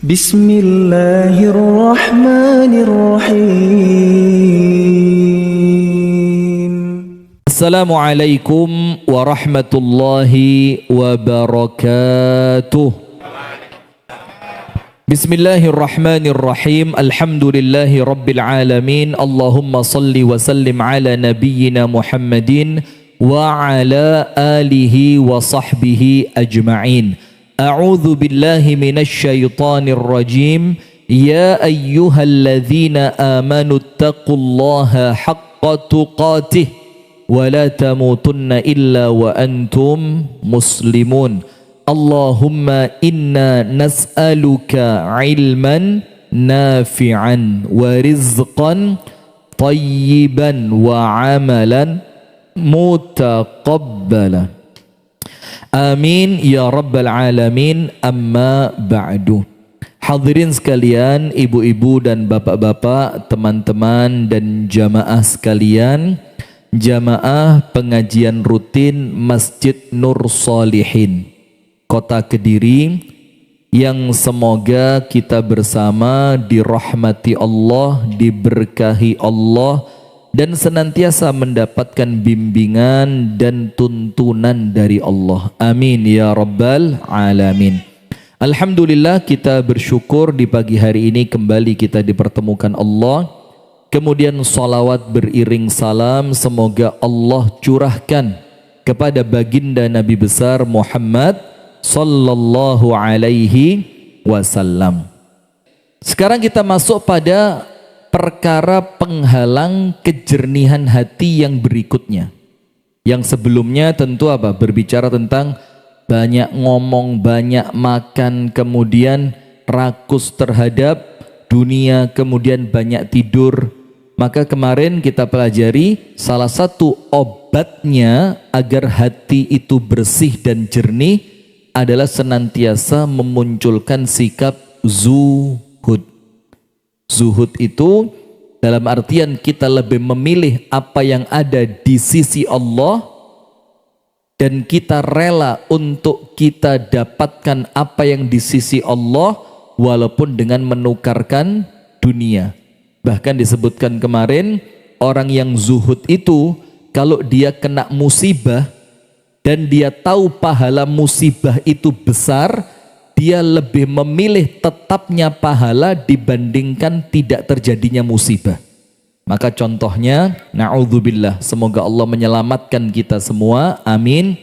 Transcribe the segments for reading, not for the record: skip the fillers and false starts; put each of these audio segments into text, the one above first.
Bismillahirrahmanirrahim. Assalamualaikum warahmatullahi wabarakatuh. Bismillahirrahmanirrahim. Alhamdulillahi rabbil alamin. Allahumma salli wa sallim ala nabiyyina Muhammadin wa ala alihi wa sahbihi ajma'in. A'udzu billahi minasy syaithanir rajim. Ya ayyuhalladzina amanu taqullaha haqqa tuqatih wa la tamutunna illa wa antum muslimun. Allahumma inna nas'aluka ilman nafi'an wa rizqan tayyiban wa amalan mutaqabbala. Amin ya rabbal alamin. Amma ba'du. Hadirin sekalian, ibu-ibu dan bapak-bapak, teman-teman dan jamaah sekalian, jamaah pengajian rutin Masjid Nur Shalihin Kota Kediri, yang semoga kita bersama dirahmati Allah, diberkahi Allah, dan senantiasa mendapatkan bimbingan dan tuntunan dari Allah. Amin ya rabbal alamin. Alhamdulillah, kita bersyukur di pagi hari ini kembali kita dipertemukan Allah. Kemudian salawat beriring salam semoga Allah curahkan kepada baginda Nabi besar Muhammad sallallahu alaihi wasallam. Sekarang kita masuk pada perkara penghalang kejernihan hati yang berikutnya. Yang sebelumnya tentu apa? Berbicara tentang banyak ngomong, banyak makan, kemudian rakus terhadap dunia, kemudian banyak tidur. Maka kemarin kita pelajari salah satu obatnya agar hati itu bersih dan jernih adalah senantiasa memunculkan sikap zuhud. Zuhud itu dalam artian kita lebih memilih apa yang ada di sisi Allah dan kita rela untuk kita dapatkan apa yang di sisi Allah walaupun dengan menukarkan dunia. Bahkan disebutkan kemarin, orang yang zuhud itu kalau dia kena musibah dan dia tahu pahala musibah itu besar, dia lebih memilih tetapnya pahala dibandingkan tidak terjadinya musibah. Maka contohnya, na'udzubillah, semoga Allah menyelamatkan kita semua, amin.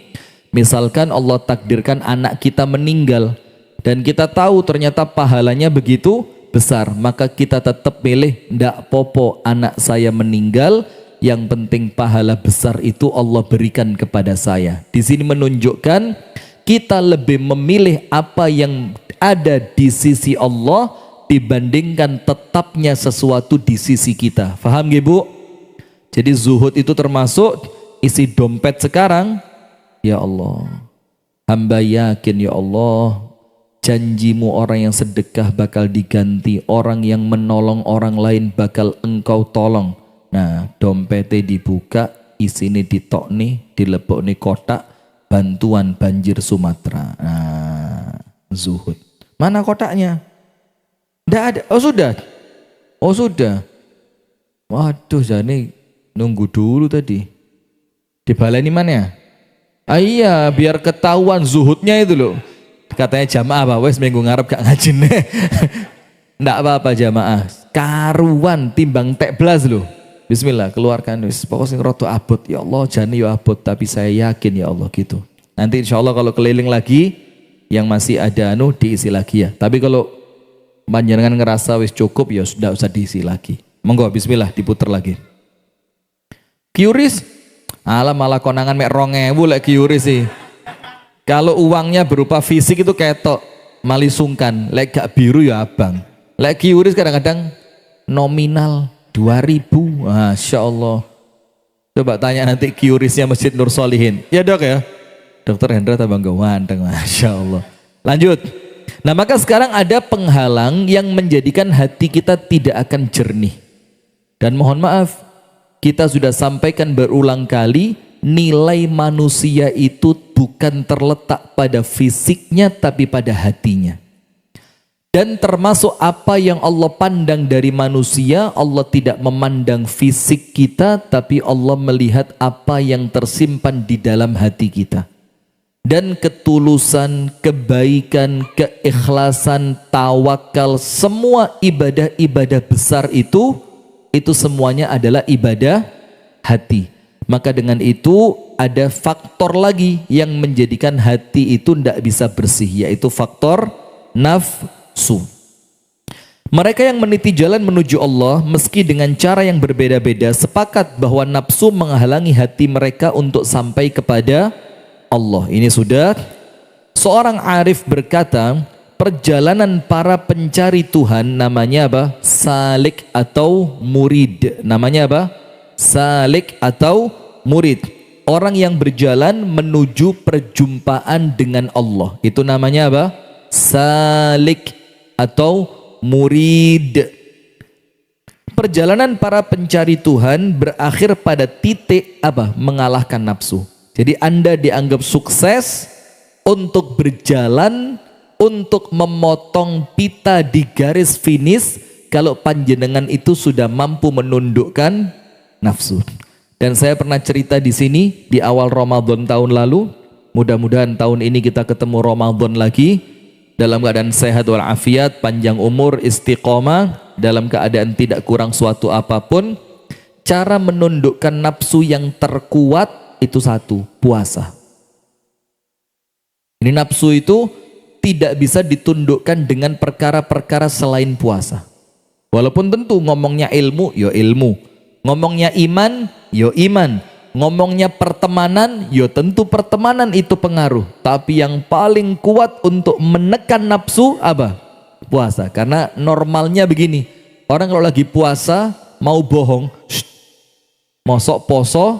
Misalkan Allah takdirkan anak kita meninggal dan kita tahu ternyata pahalanya begitu besar, maka kita tetap milih, ndak popo anak saya meninggal, yang penting pahala besar itu Allah berikan kepada saya. Di sini menunjukkan kita lebih memilih apa yang ada di sisi Allah dibandingkan tetapnya sesuatu di sisi kita. Faham gak Bu? Jadi zuhud itu termasuk isi dompet sekarang. Ya Allah, hamba yakin ya Allah, janjimu orang yang sedekah bakal diganti, orang yang menolong orang lain bakal engkau tolong. Nah, dompetnya dibuka, isini ditokni, dilebokni kotak, bantuan banjir Sumatera. Nah, zuhud. Mana kotaknya? Nggak ada. Oh sudah. Oh sudah. Waduh, jadi nunggu dulu tadi. Dibaleni mana? Ah iya, biar ketahuan zuhudnya itu loh. Katanya jamaah apa? Wes minggu ngarep gak ngajin. Nggak apa-apa jamaah. Karuan timbang tek belas loh. Bismillah, keluarkan wis. Pokoknya roto abot, ya Allah, jani ya abot, tapi saya yakin ya Allah gitu. Nanti insya Allah kalau keliling lagi, yang masih ada diisi lagi ya. Tapi kalau panjenengan ngerasa wis cukup, ya sudah usah diisi lagi. Monggo, bismillah, diputer lagi. Kiuris, alah malah konangan mek 2000 lek kiuris sih. Kalau uangnya berupa fisik itu ketok, mali sungkan, lek gak biru ya abang. Lek kiuris kadang-kadang nominal 2000, Masya Allah. Coba tanya nanti kiurisnya Masjid Nur Shalihin. Ya dok ya, Dokter Hendra tabang gawanteng, Masya Allah. Lanjut. Nah maka sekarang ada penghalang yang menjadikan hati kita tidak akan jernih. Dan mohon maaf, kita sudah sampaikan berulang kali, nilai manusia itu bukan terletak pada fisiknya tapi pada hatinya. Dan termasuk apa yang Allah pandang dari manusia, Allah tidak memandang fisik kita, tapi Allah melihat apa yang tersimpan di dalam hati kita. Dan ketulusan, kebaikan, keikhlasan, tawakal, semua ibadah-ibadah besar itu semuanya adalah ibadah hati. Maka dengan itu ada faktor lagi yang menjadikan hati itu tidak bisa bersih, yaitu faktor nafsu. Mereka yang meniti jalan menuju Allah meski dengan cara yang berbeda-beda sepakat bahwa nafsu menghalangi hati mereka untuk sampai kepada Allah. Ini sudah seorang arif berkata, perjalanan para pencari Tuhan namanya apa? Salik atau murid. Namanya apa? Salik atau murid. Orang yang berjalan menuju perjumpaan dengan Allah. Itu namanya apa? Salik atau murid. Perjalanan para pencari Tuhan berakhir pada titik apa? Mengalahkan nafsu. Jadi Anda dianggap sukses untuk berjalan, untuk memotong pita di garis finish kalau panjenengan itu sudah mampu menundukkan nafsu. Dan saya pernah cerita di sini di awal Ramadan tahun lalu. Mudah-mudahan tahun ini kita ketemu Ramadan lagi dalam keadaan sehat walafiat, panjang umur, istiqomah, dalam keadaan tidak kurang suatu apapun. Cara menundukkan nafsu yang terkuat itu satu, puasa. Ini nafsu itu tidak bisa ditundukkan dengan perkara-perkara selain puasa. Walaupun tentu ngomongnya ilmu, yo ilmu. Ngomongnya iman, yo iman. Ngomongnya pertemanan, yo tentu pertemanan itu pengaruh. Tapi yang paling kuat untuk menekan nafsu apa? Puasa. Karena normalnya begini, orang kalau lagi puasa mau bohong, mosok poso,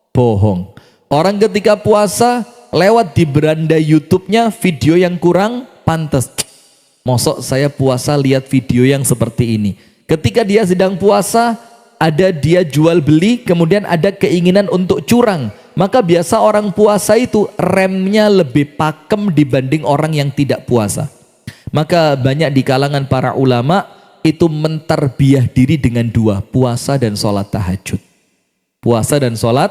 bohong. Orang ketika puasa lewat di beranda YouTube-nya video yang kurang pantas. Mosok saya puasa lihat video yang seperti ini. Ketika dia sedang puasa, ada dia jual beli, kemudian ada keinginan untuk curang. Maka biasa orang puasa itu remnya lebih pakem dibanding orang yang tidak puasa. Maka banyak di kalangan para ulama itu mentarbiah diri dengan dua, puasa dan sholat tahajud. Puasa dan sholat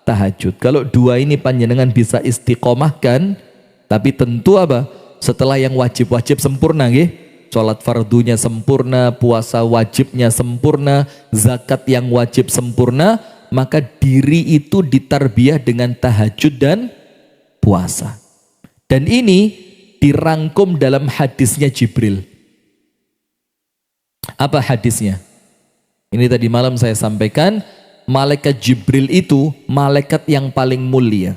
tahajud. Kalau dua ini panjenengan bisa istiqomahkan, tapi tentu apa? Setelah yang wajib-wajib sempurna, nggih. Sholat fardunya sempurna, puasa wajibnya sempurna, zakat yang wajib sempurna, maka diri itu ditarbiah dengan tahajud dan puasa. Dan ini dirangkum dalam hadisnya Jibril. Apa hadisnya? Ini tadi malam saya sampaikan, malaikat Jibril itu malaikat yang paling mulia.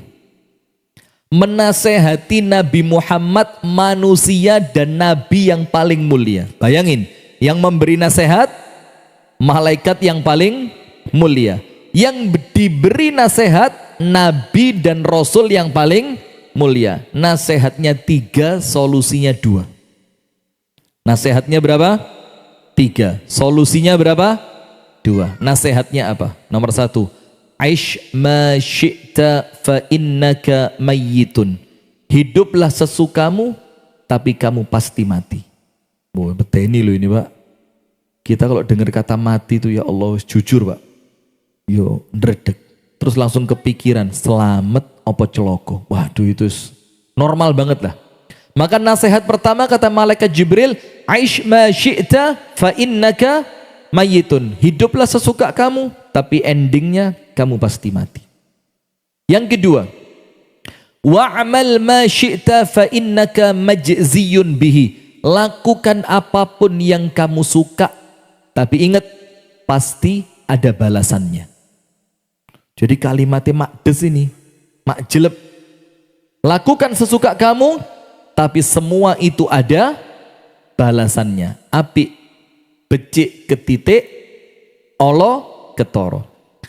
Menasehati Nabi Muhammad, manusia dan Nabi yang paling mulia. Bayangin, yang memberi nasihat malaikat yang paling mulia. Yang diberi nasihat Nabi dan Rasul yang paling mulia. Nasihatnya 3, solusinya 2. Nasihatnya berapa? 3. Solusinya berapa? 2. Nasihatnya apa? Nomor 1. Aish ma syi'ta fa innaka mayyitun. Hiduplah sesukamu, tapi kamu pasti mati. Boh, beteni loh ini Pak. Kita kalau dengar kata mati itu ya Allah, jujur Pak. Yo, ndredeg. Terus langsung kepikiran, selamat apa celoko. Waduh itu normal banget lah. Maka nasihat pertama kata malaikat Jibril, Aish ma syi'ta fa innaka mayyitun. Hiduplah sesuka kamu, tapi endingnya kamu pasti mati. Yang kedua, wa'amal ma syi'ta fa innaka majziyun bihi. Lakukan apapun yang kamu suka, tapi ingat pasti ada balasannya. Jadi kalimatnya makdes ini, makjeleb. Lakukan sesuka kamu, tapi semua itu ada balasannya. Apik becik ke titik, olo ketoro.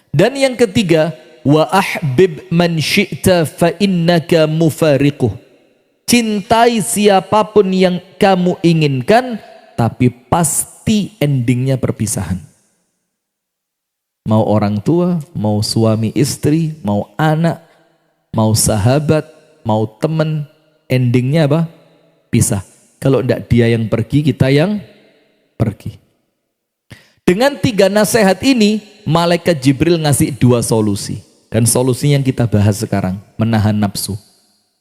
Dan yang ketiga, wa ahbib man syi'ta fa innaka mufariquh. Cintai siapapun yang kamu inginkan, tapi pasti endingnya perpisahan. Mau orang tua, mau suami istri, mau anak, mau sahabat, mau teman, endingnya apa? Pisah. Kalau tidak dia yang pergi, kita yang pergi. Dengan 3 nasihat ini, malaikat Jibril ngasih 2 solusi. Dan solusi yang kita bahas sekarang, menahan nafsu.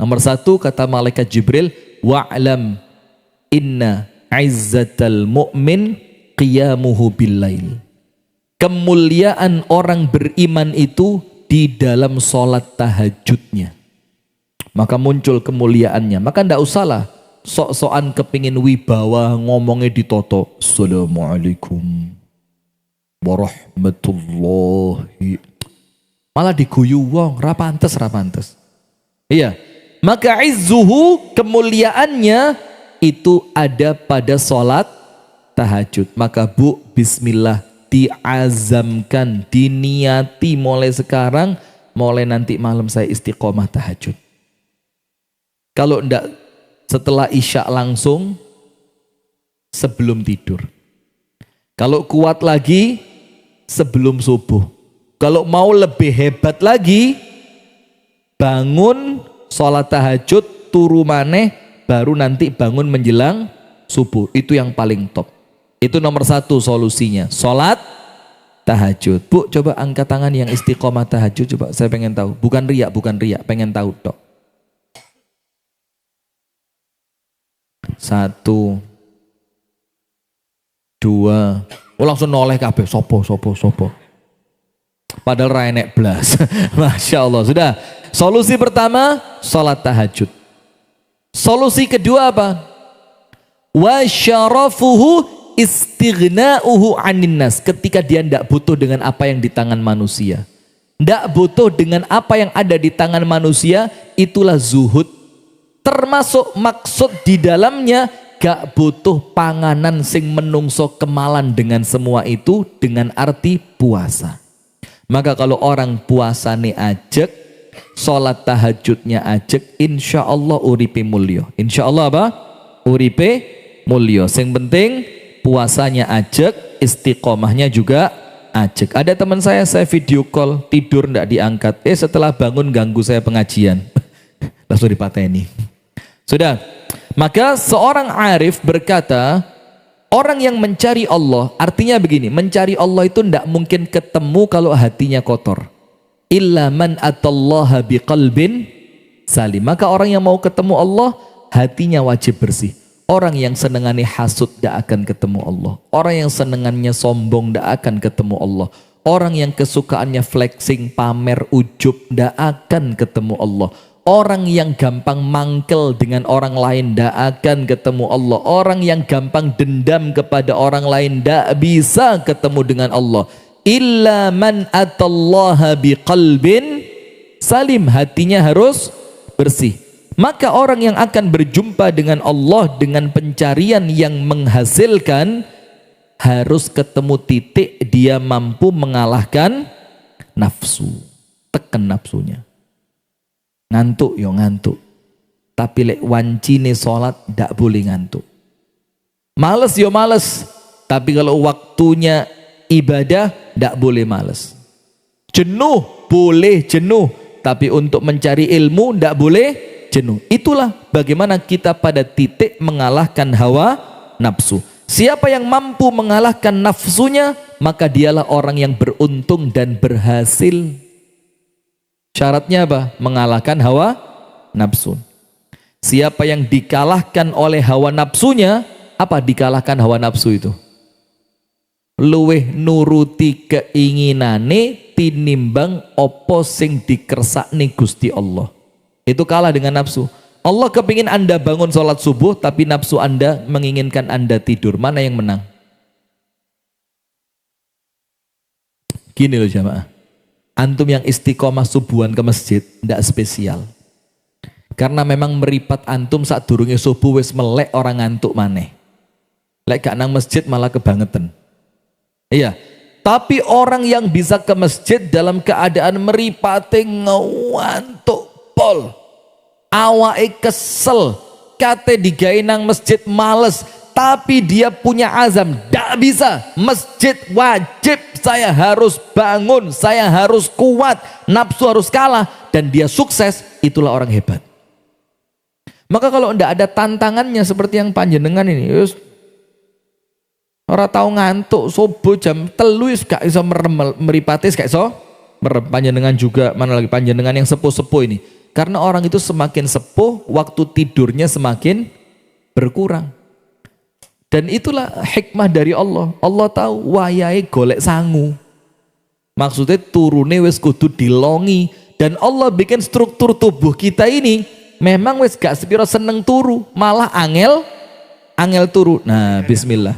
Nomor 1 kata malaikat Jibril, wa'lam inna izzatal mu'min qiyamuhu billail. Kemuliaan orang beriman itu di dalam sholat tahajudnya. Maka muncul kemuliaannya. Maka tidak usahlah sok-sokan kepingin wibawa ngomongnya ditoto. Assalamualaikum warahmatullahi. Malah diguyu wong, rapantes. Iya. Maka izzuhu, kemuliaannya itu ada pada sholat tahajud. Maka Bu, bismillah, diazamkan, diniati mulai sekarang, mulai nanti malam saya istiqomah tahajud. Kalau enggak setelah isya langsung, sebelum tidur. Kalau kuat lagi, sebelum subuh. Kalau mau lebih hebat lagi, bangun sholat tahajud, turu maneh, baru nanti bangun menjelang subuh. Itu yang paling top. Itu nomor 1 solusinya. Sholat tahajud. Bu, coba angkat tangan yang istiqomah tahajud. Coba saya pengen tahu. Bukan riak, pengen tahu dok. 1, 2. Oh langsung noleh kabeh. Sopo. Padahal renek blas. Masya Allah. Sudah. Solusi pertama, sholat tahajud. Solusi kedua apa? Wa syarafuhu istighna'uhu 'anin nas. Ketika dia tidak butuh dengan apa yang di tangan manusia. Tidak butuh dengan apa yang ada di tangan manusia, itulah zuhud. Termasuk maksud di dalamnya, gak butuh panganan sing menungso kemalan dengan semua itu, dengan arti puasa. Maka kalau orang puasa nih ajek, sholat tahajudnya ajek, insya Allah uripe mulio. Insya Allah apa? Uripe mulio. Sing penting puasanya ajek, istiqomahnya juga ajek. Ada teman saya video call, tidur ndak diangkat. Setelah bangun ganggu saya pengajian. Langsung dipateni. Sudah. Maka seorang arif berkata, orang yang mencari Allah, artinya begini, mencari Allah itu ndak mungkin ketemu kalau hatinya kotor. Illa man atallaha biqalbin salim. Maka orang yang mau ketemu Allah, hatinya wajib bersih. Orang yang senengannya hasud tidak akan ketemu Allah. Orang yang senengannya sombong tidak akan ketemu Allah. Orang yang kesukaannya flexing, pamer, ujub tidak akan ketemu Allah. Orang yang gampang mangkel dengan orang lain tidak akan ketemu Allah. Orang yang gampang dendam kepada orang lain tidak bisa ketemu dengan Allah. Illa man atallaha biqalbin salim. Hatinya harus bersih. Maka orang yang akan berjumpa dengan Allah dengan pencarian yang menghasilkan, harus ketemu titik dia mampu mengalahkan nafsu. Tekan nafsunya. Ngantuk yo ngantuk. Tapi lek wancine sholat ndak boleh ngantuk. Males yo males. Tapi kalau waktunya ibadah ndak boleh males. Jenuh boleh jenuh. Tapi untuk mencari ilmu ndak boleh jenuh. Itulah bagaimana kita pada titik mengalahkan hawa nafsu. Siapa yang mampu mengalahkan nafsunya, maka dialah orang yang beruntung dan berhasil. Syaratnya apa? Mengalahkan hawa nafsu. Siapa yang dikalahkan oleh hawa nafsunya, apa dikalahkan hawa nafsu itu? Luweh nuruti keinginane tinimbang opo sing dikersakne Gusti Allah. Itu kalah dengan nafsu. Allah kepingin Anda bangun sholat subuh, tapi nafsu Anda menginginkan Anda tidur. Mana yang menang? Gini loh jamaah. Antum yang istiqomah subuhan ke masjid tidak spesial. Karena memang meripat antum saat durunge subuh wis melek orang ngantuk maneh. Lek gak nang masjid malah kebangetan. Iya. Tapi orang yang bisa ke masjid dalam keadaan meripate ngantuk pol. Awake kesel, kate digawe nang masjid males, tapi dia punya azam, tidak bisa. Masjid wajib, saya harus bangun, saya harus kuat, nafsu harus kalah, dan dia sukses. Itulah orang hebat. Maka kalau ndak ada tantangannya seperti yang panjenengan ini, yus, ora tau ngantuk subuh jam 3 wis gak iso meripatis gak iso merem. Panjenengan juga, mana lagi panjenengan yang sepuh-sepuh ini. Karena orang itu semakin sepuh, waktu tidurnya semakin berkurang. Dan itulah hikmah dari Allah. Allah tahu wayahe golek sangu. Maksudnya turune wis kudu dilongi. Dan Allah bikin struktur tubuh kita ini memang wis gak sepiro seneng turu, malah angel turu. Nah, bismillah.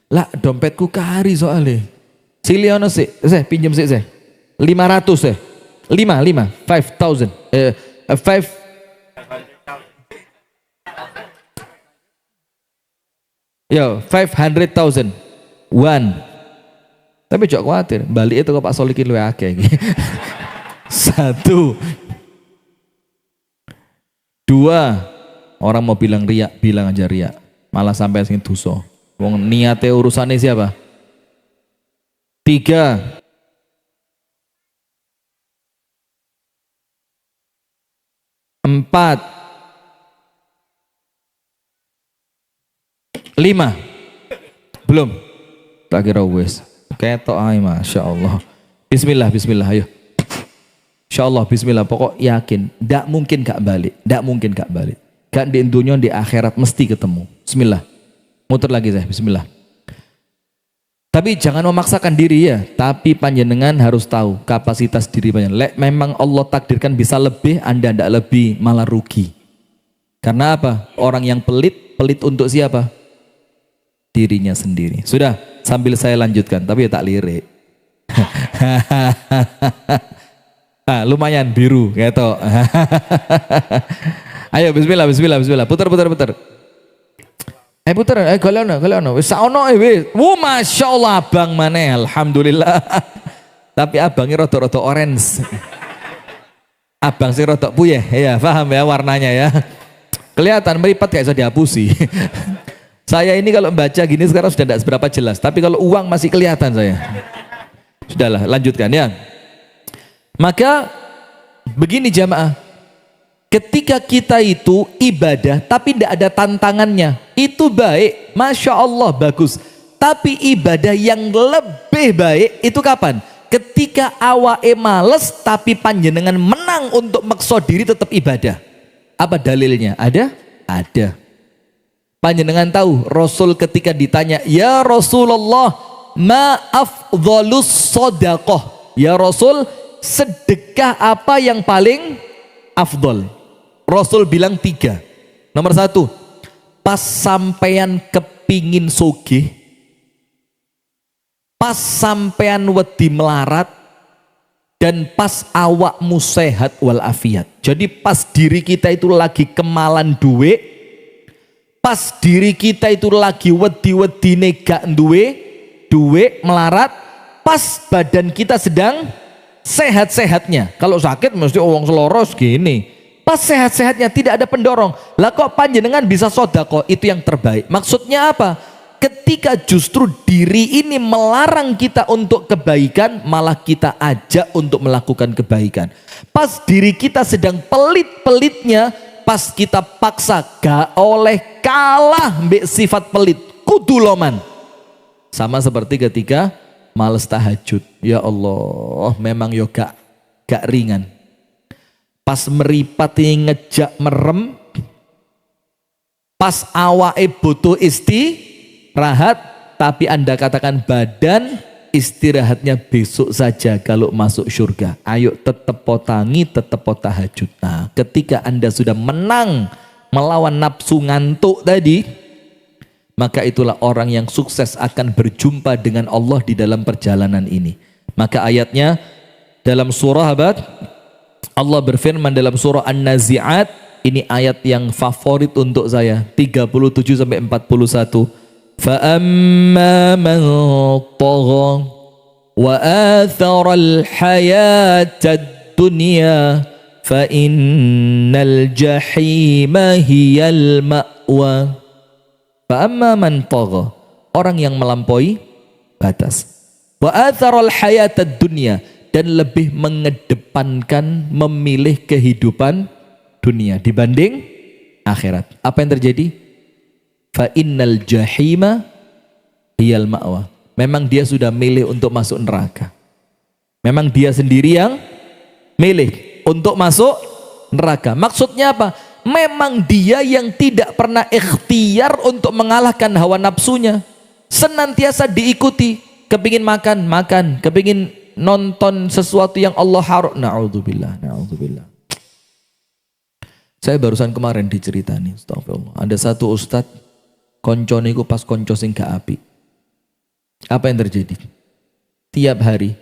Lah dompetku kari soalnya. Siliono sih, pinjam sih. 500 5 5,000 5 Yo, 500,000 one. Tapi jangan khawatir, balik itu ke Pak Solikin luwe akeh. 1 2, orang mau bilang riak, bilang aja riak. Malah sampai sing dosa. Wong niate urusannya siapa? 3, 4, 5. Belum. Tak kira wes. Ketok ae Masya Allah. Bismillah, bismillah, ayo. Insya Allah, bismillah. Pokok yakin, ndak mungkin gak balik. Ndak mungkin gak balik. Gak di dunia, di akhirat mesti ketemu. Bismillah. Muter lagi saya, bismillah. Tapi jangan memaksakan diri ya. Tapi panjenengan harus tahu kapasitas diri panjenengan. Memang Allah takdirkan bisa lebih, Anda ndak lebih, malah rugi. Karena apa? Orang yang pelit, pelit untuk siapa? Dirinya sendiri. Sudah, sambil saya lanjutkan, tapi ya tak lirik. Nah, lumayan biru gitu. Ayo bismillah, bismillah, bismillah. Putar. Putar. Galeono. Wis saono wis. Masyaallah abang maneh, alhamdulillah. Tapi abangnya rada-rada orange. Abang sih rada puyeh, ya paham ya warnanya ya. Kelihatan meripat gak bisa dihapusi. Saya ini kalau baca gini sekarang sudah tidak seberapa jelas, tapi kalau uang masih kelihatan saya. Sudahlah, lanjutkan ya. Maka begini jamaah, ketika kita itu ibadah tapi tidak ada tantangannya, itu baik, Masya Allah bagus. Tapi ibadah yang lebih baik itu kapan? Ketika awake males tapi panjenengan menang untuk maksa diri tetap ibadah. Apa dalilnya? Ada? Ada. Panjenengan tahu Rasul ketika ditanya, ya Rasulullah, ma afdhalus shadaqah, ya Rasul, sedekah apa yang paling afdol? Rasul bilang 3. Nomor 1, pas sampean kepingin sugih, pas sampean wedi melarat, dan pas awakmu sehat walafiat. Jadi pas diri kita itu lagi kemalan duit, pas diri kita itu lagi wedi-wedine gak duwe melarat, pas badan kita sedang sehat-sehatnya. Kalau sakit mesti wong seloros gini. Pas sehat-sehatnya tidak ada pendorong. Lah kok panjenengan bisa sodako, itu yang terbaik. Maksudnya apa? Ketika justru diri ini melarang kita untuk kebaikan, malah kita ajak untuk melakukan kebaikan. Pas diri kita sedang pelit-pelitnya, pas kita paksa, gak oleh kalah mbek sifat pelit, kudu loman. Sama seperti ketika males tahajud. Ya Allah, memang yo gak ringan. Pas meripat ngejak merem, pas awake butuh istirahat, tapi Anda katakan badan istirahatnya besok saja kalau masuk surga. Ayo tetap potangi, tetap tahajud. Nah, ketika Anda sudah menang melawan nafsu ngantuk tadi, maka itulah orang yang sukses akan berjumpa dengan Allah di dalam perjalanan ini. Maka ayatnya dalam surah Allah berfirman dalam surah An-Nazi'at, ini ayat yang favorit untuk saya, 37 sampai 41. فَأَمَّا مَنْ طَغَى وَآثَرَ الْحَيَاةَ الدُّنْيَا فَإِنَّ الْجَحِيمَ هِيَ الْمَأْوَى. فَأَمَّا مَنْ طَغَى, orang yang melampaui batas. وَآثَرَ الْحَيَاةَ الدُّنْيَا, dan lebih mengedepankan memilih kehidupan dunia dibanding akhirat. Apa yang terjadi? Fa innal jahima hiyal ma'wa. Memang dia sudah milih untuk masuk neraka. Memang dia sendiri yang milih untuk masuk neraka. Maksudnya apa? Memang dia yang tidak pernah ikhtiar untuk mengalahkan hawa nafsunya. Senantiasa diikuti. Kepingin makan, makan. Kepingin nonton sesuatu yang Allah haram. Na'udzubillah, na'udzubillah. Saya barusan kemarin diceritani, astagfirullah. Ada satu ustadz, konconiku pas konco sing gak apik. Apa yang terjadi? Tiap hari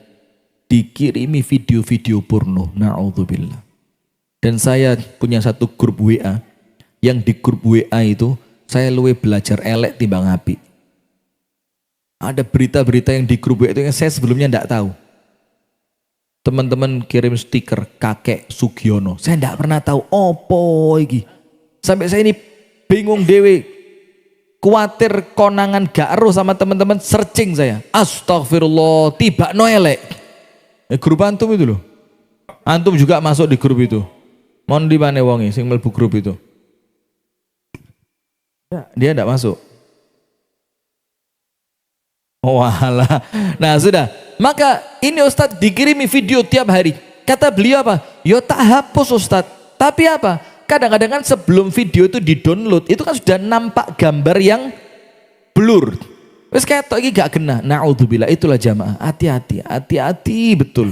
dikirimi video-video porno, na'udzubillah. Dan saya punya satu grup WA, yang di grup WA itu saya luwe belajar elek timbang apik. Ada berita-berita yang di grup WA itu yang saya sebelumnya tidak tahu. Teman-teman kirim stiker kakek Sugiono, saya tidak pernah tahu opo iki. Sampai saya ini bingung dewe. Kuatir konangan gak eruh sama teman-teman, searching saya. Astagfirullah, tiba no elek. Grup antum itu loh. Antum juga masuk di grup itu. Mohon di mana wongi sing mlebu grup itu? Ya, dia tidak masuk. Oh alah. Nah sudah. Maka ini Ustadz dikirimi video tiap hari. Kata beliau apa? Yo tak hapus Ustadz. Tapi apa? Kadang-kadang kan sebelum video itu di-download, itu kan sudah nampak gambar yang blur. Wes kayak tok iki gak kena. Na'udzubillah, itulah jamaah. Hati-hati, hati-hati betul.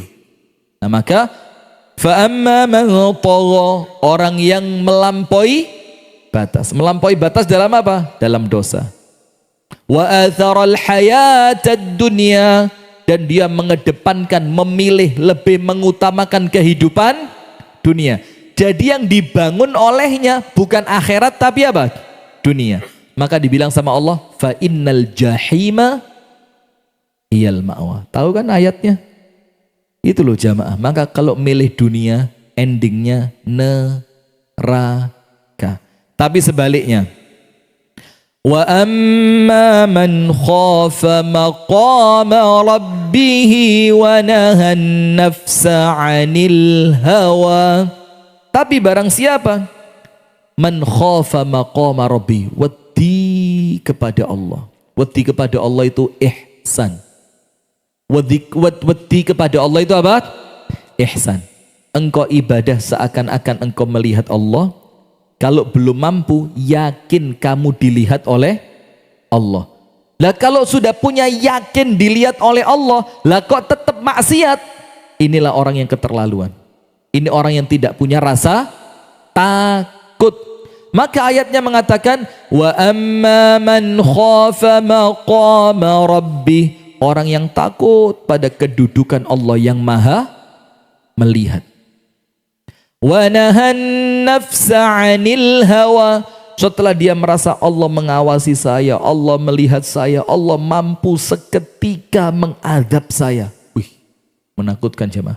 Nah maka fa amma man tagha, orang yang melampaui batas. Melampaui batas dalam apa? Dalam dosa. Wa atharal hayatad dunya, dan dia mengedepankan, memilih, lebih mengutamakan kehidupan dunia. Jadi yang dibangun olehnya bukan akhirat tapi apa? Dunia. Maka dibilang sama Allah, fa innal jahima hiyal ma'wa. Tahu kan ayatnya? Itu loh jamaah. Maka kalau milih dunia, endingnya neraka. Tapi sebaliknya, wa amma man khafa maqama rabbih wa nahan nafsa 'anil hawa. Tapi barang siapa man khafa maqama rabbi, wedi kepada Allah. Wedi kepada Allah itu ihsan. Wedi kepada Allah itu apa? Ihsan. Engkau ibadah seakan-akan engkau melihat Allah. Kalau belum mampu, yakin kamu dilihat oleh Allah. Lah kalau sudah punya yakin dilihat oleh Allah, lah kok tetap maksiat? Inilah orang yang keterlaluan. Ini orang yang tidak punya rasa takut. Maka ayatnya mengatakan, wa amma man khafa maqama rabbih, orang yang takut pada kedudukan Allah yang maha melihat. Wa nahan nafsa 'anil hawa, setelah dia merasa Allah mengawasi saya, Allah melihat saya, Allah mampu seketika mengadab saya. Wih, menakutkan jemaah.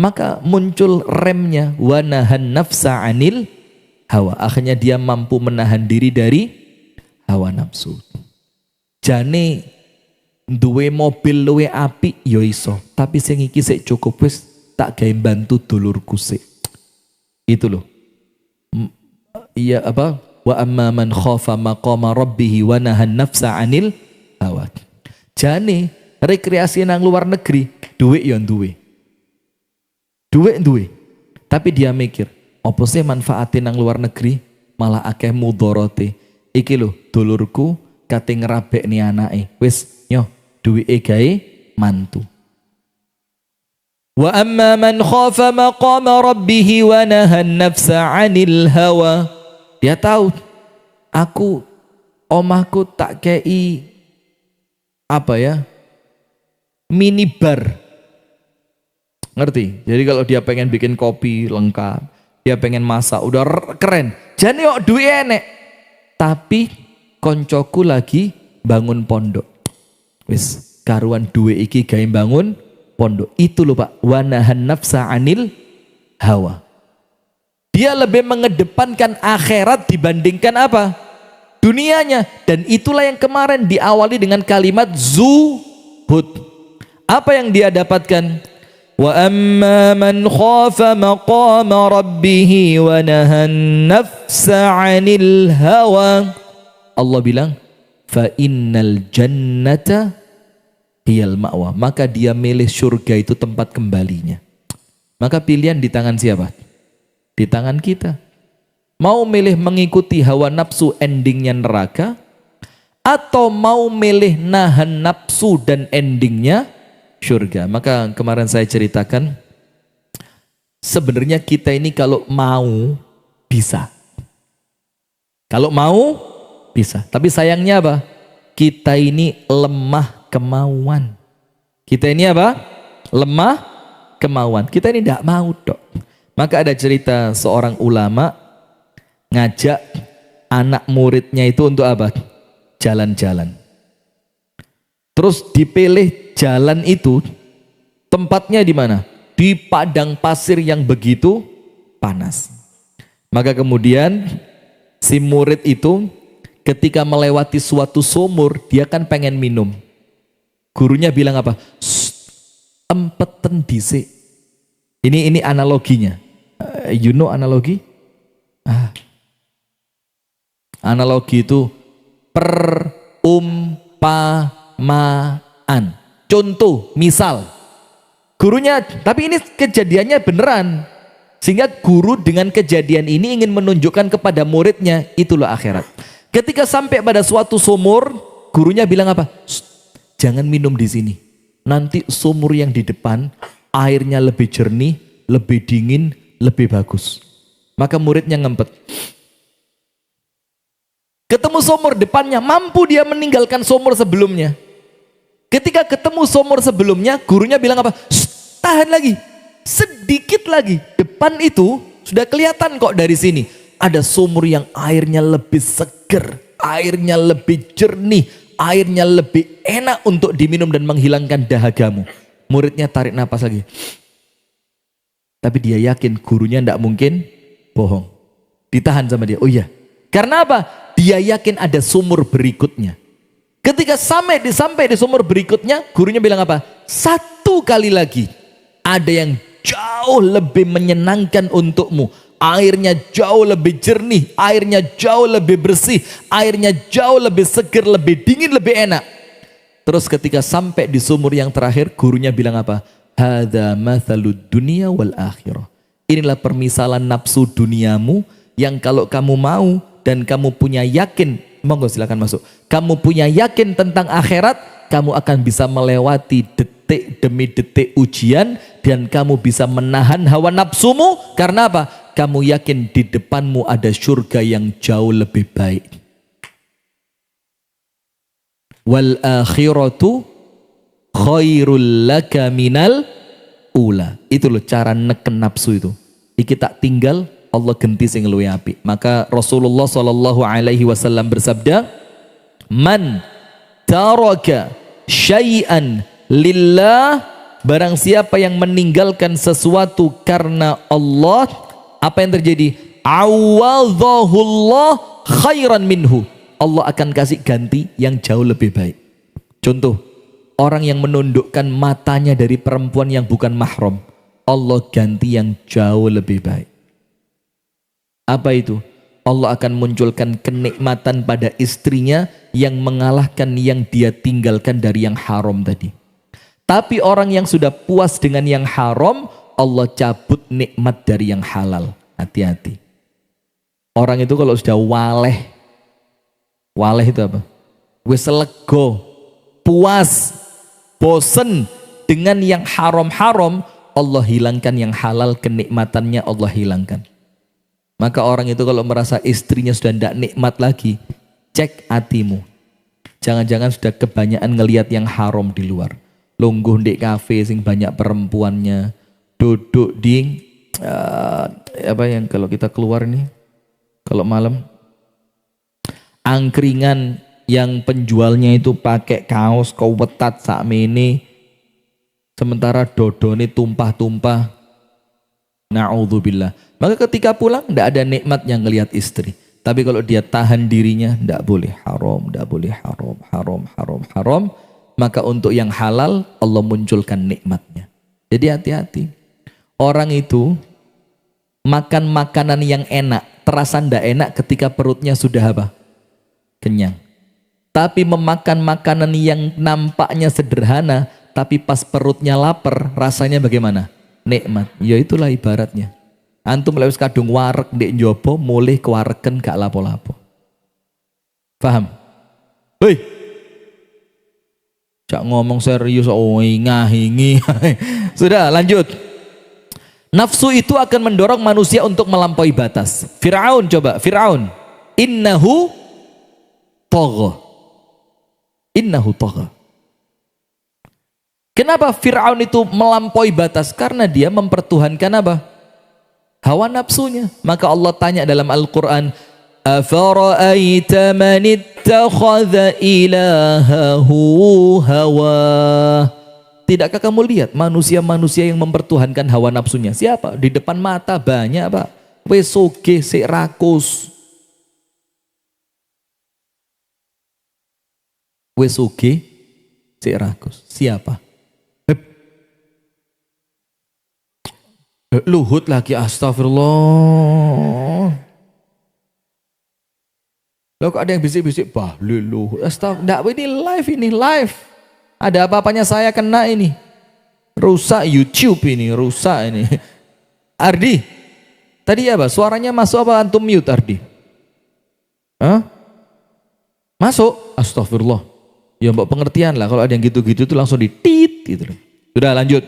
Maka muncul remnya, wa nahan nafsa 'anil hawa. Akhirnya dia mampu menahan diri dari hawa nafsu. Jane duwe mobil luwe apik ya iso, tapi sing iki sik cukup wis tak gawe bantu dulurku sik. Itu loh. Iya apa? Wa amma man khafa maqama rabbih wa nahan nafsa 'anil hawa. Jane rekreasi nang luar negeri, duit ya duwe. Duwe. Tapi dia mikir, apa sih manfaatin nang luar negeri malah akeh mudorote. Iki lho dulurku kate ngrabekni anake. Wis nyoh duwike gawe mantu. Wa amma man khafa maqama rabbih wa nahan nafsa 'anil hawa. Dia tahu, aku omahku tak kei apa ya? Minibar. Ngerti? Jadi kalau dia pengen bikin kopi lengkap, dia pengen masak udah keren. Jane kok duwe enek. Tapi koncoku lagi bangun pondok. Wis karuan duwe iki gawe bangun pondok. Itu loh Pak, wa nahan nafsa 'anil hawa. Dia lebih mengedepankan akhirat dibandingkan apa? Dunianya. Dan itulah yang kemarin diawali dengan kalimat zuhud. Apa yang dia dapatkan? Wa amma man khafa maqama rabbih wa nahan nafsa 'anil hawa. Allah bilang, fa innal jannata hiyal ma'wa. Maka dia milih surga itu tempat kembalinya. Maka pilihan di tangan siapa? Di tangan kita. Mau milih mengikuti hawa nafsu endingnya neraka, atau mau milih nahan nafsu dan endingnya surga. Maka kemarin saya ceritakan, sebenarnya kita ini kalau mau bisa. Kalau mau bisa. Tapi sayangnya apa? Kita ini lemah kemauan. Kita ini apa? Lemah kemauan. Kita ini tidak mau dok. Maka ada cerita seorang ulama ngajak anak muridnya itu untuk apa? Jalan-jalan. Terus dipilih jalan itu tempatnya di mana? Di padang pasir yang begitu panas. Maka kemudian si murid itu ketika melewati suatu sumur, dia kan pengen minum. Gurunya bilang apa? Empeten dhisik. Ini analoginya. You know analogi? Analogi itu perumpamaan. Contoh, misal. Gurunya, tapi ini kejadiannya beneran. Sehingga guru dengan kejadian ini ingin menunjukkan kepada muridnya, itulah akhirat. Ketika sampai pada suatu sumur, gurunya bilang apa? Jangan minum di sini. Nanti sumur yang di depan airnya lebih jernih, lebih dingin, lebih bagus. Maka muridnya ngempet. Ketemu sumur depannya, mampu dia meninggalkan sumur sebelumnya. Ketika ketemu sumur sebelumnya, gurunya bilang apa? Tahan lagi, sedikit lagi. Depan itu sudah kelihatan kok dari sini. Ada sumur yang airnya lebih seger, airnya lebih jernih, airnya lebih enak untuk diminum dan menghilangkan dahagamu. Muridnya tarik napas lagi. Tapi dia yakin gurunya tidak mungkin bohong. Ditahan sama dia. Oh iya. Karena apa? Dia yakin ada sumur berikutnya. Ketika sampai di sumur berikutnya, gurunya bilang apa? Satu kali lagi. Ada yang jauh lebih menyenangkan untukmu. Airnya jauh lebih jernih, airnya jauh lebih bersih, airnya jauh lebih seger, lebih dingin, lebih enak. Terus ketika sampai di sumur yang terakhir, gurunya bilang apa? Hadza mathalud dunya wal akhirah. Inilah permisalan nafsu duniamu yang kalau kamu mau dan kamu punya yakin, monggo silakan masuk. Kamu punya yakin tentang akhirat, kamu akan bisa melewati detik demi detik ujian dan kamu bisa menahan hawa nafsumu. Karena apa? Kamu yakin di depanmu ada surga yang jauh lebih baik. Wal akhiratu khairul laka minal ula. Itu loh cara neken nafsu itu. Iki tak tinggal, Allah genti sing luwih apik. Maka Rasulullah SAW bersabda, man taraka syai'an lillah, barang siapa yang meninggalkan sesuatu karena Allah, apa yang terjadi? Awadhahullah khairan minhu. Allah akan kasih ganti yang jauh lebih baik. Contoh, orang yang menundukkan matanya dari perempuan yang bukan mahram, Allah ganti yang jauh lebih baik. Apa itu? Allah akan munculkan kenikmatan pada istrinya yang mengalahkan yang dia tinggalkan dari yang haram tadi. Tapi orang yang sudah puas dengan yang haram, Allah cabut nikmat dari yang halal. Hati-hati. Orang itu kalau sudah waleh itu apa? Wis lego, puas, bosen dengan yang haram-haram, Allah hilangkan yang halal, kenikmatannya Allah hilangkan. Maka orang itu kalau merasa istrinya sudah tidak nikmat lagi, cek hatimu. Jangan-jangan sudah kebanyakan ngelihat yang haram di luar. Lungguh di kafe sing banyak perempuannya, duduk di apa yang kalau kita keluar nih, kalau malam, angkringan yang penjualnya itu pakai kaos kawetat sakmene, sementara dodone tumpah-tumpah. Na'udzubillah. Maka ketika pulang tidak ada nikmat yang ngelihat istri. Tapi kalau dia tahan dirinya, tidak boleh haram, tidak boleh haram. Maka untuk yang halal Allah munculkan nikmatnya. Jadi hati-hati. Orang itu makan makanan yang enak, terasa ndak enak ketika perutnya sudah apa? Kenyang. Tapi memakan makanan yang nampaknya sederhana, tapi pas perutnya lapar, rasanya bagaimana? Nikmat. Ya itulah ibaratnya. Antum lewat kadung warek ndek njobo, mulih kewareken gak lapo-lapo. Paham? Hei. Cak ngomong serius, ngahingi. Sudah, lanjut. Nafsu itu akan mendorong manusia untuk melampaui batas. Fir'aun coba, Fir'aun. Innahu tagha. Innahu tagha. Kenapa Fir'aun itu melampaui batas? Karena dia mempertuhankan apa? Hawa nafsunya. Maka Allah tanya dalam Al-Quran, afara'aita man ittakhadha ilahahu hawa. Tidakkah kamu lihat manusia-manusia yang mempertuhankan hawa nafsunya? Siapa? Di depan mata banyak Pak. Wes sugih sik rakus. Wes sugih sik rakus. Siapa? Luhut lagi, astagfirullah. Loh kok ada yang bisik-bisik, bah Luhut, astagfirullah. Ini live. Ada apa-apanya saya kena ini. Rusak YouTube ini, rusak ini. Ardi, tadi apa? Suaranya masuk apa antum mute Ardi? Hah? Masuk? Astagfirullah. Ya mbak pengertian lah, kalau ada yang gitu-gitu itu langsung ditit gitu. Sudah lanjut.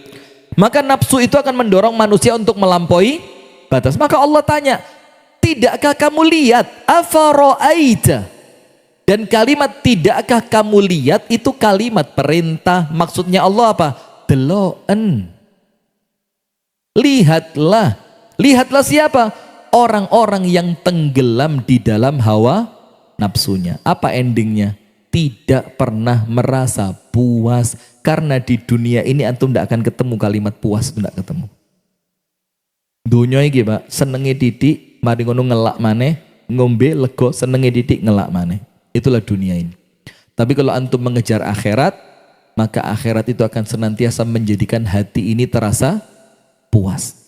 Maka nafsu itu akan mendorong manusia untuk melampaui batas. Maka Allah tanya, tidakkah kamu lihat? Afara'aita. Dan kalimat tidakkah kamu lihat itu kalimat perintah. Maksudnya Allah apa? Deloen. Lihatlah. Lihatlah siapa? Orang-orang yang tenggelam di dalam hawa nafsunya. Apa endingnya? Tidak pernah merasa puas. Karena di dunia ini antum tidak akan ketemu kalimat puas, tidak ketemu. Dunia ini Pak, senenge didik, mari ngono ngelak maneh, ngombe lego, senenge didik ngelak maneh. Itulah dunia ini. Tapi kalau antum mengejar akhirat, maka akhirat itu akan senantiasa menjadikan hati ini terasa puas.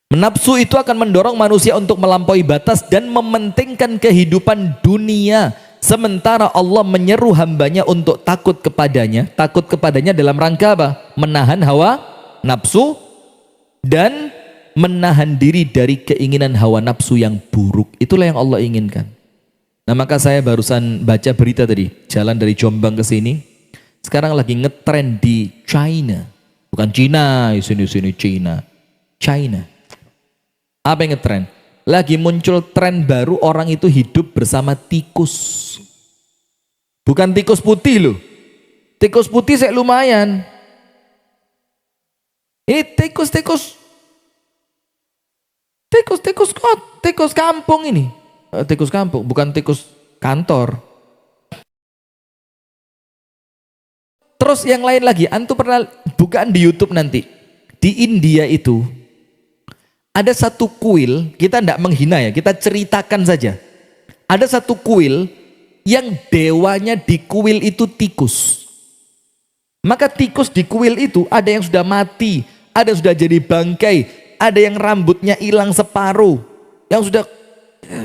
Nafsu itu akan mendorong manusia untuk melampaui batas dan mementingkan kehidupan dunia. Sementara Allah menyeru hambanya untuk takut kepadanya. Takut kepadanya dalam rangka apa? Menahan hawa nafsu dan menahan diri dari keinginan hawa nafsu yang buruk. Itulah yang Allah inginkan. Nah maka saya barusan baca berita tadi. Jalan dari Jombang ke sini. Sekarang lagi ngetrend di China. Bukan Cina, sini China. China. Apa yang ngetrend? Lagi muncul tren baru, orang itu hidup bersama tikus. Bukan tikus putih loh. Tikus putih saya lumayan. Ini tikus kampung ini. Tikus kampung, bukan tikus kantor. Terus yang lain lagi, antum pernah bukaan di YouTube nanti. Di India itu ada satu kuil, kita tidak menghina ya, kita ceritakan saja. Ada satu kuil yang dewanya di kuil itu tikus. Maka tikus di kuil itu ada yang sudah mati, ada yang sudah jadi bangkai, ada yang rambutnya hilang separuh, yang sudah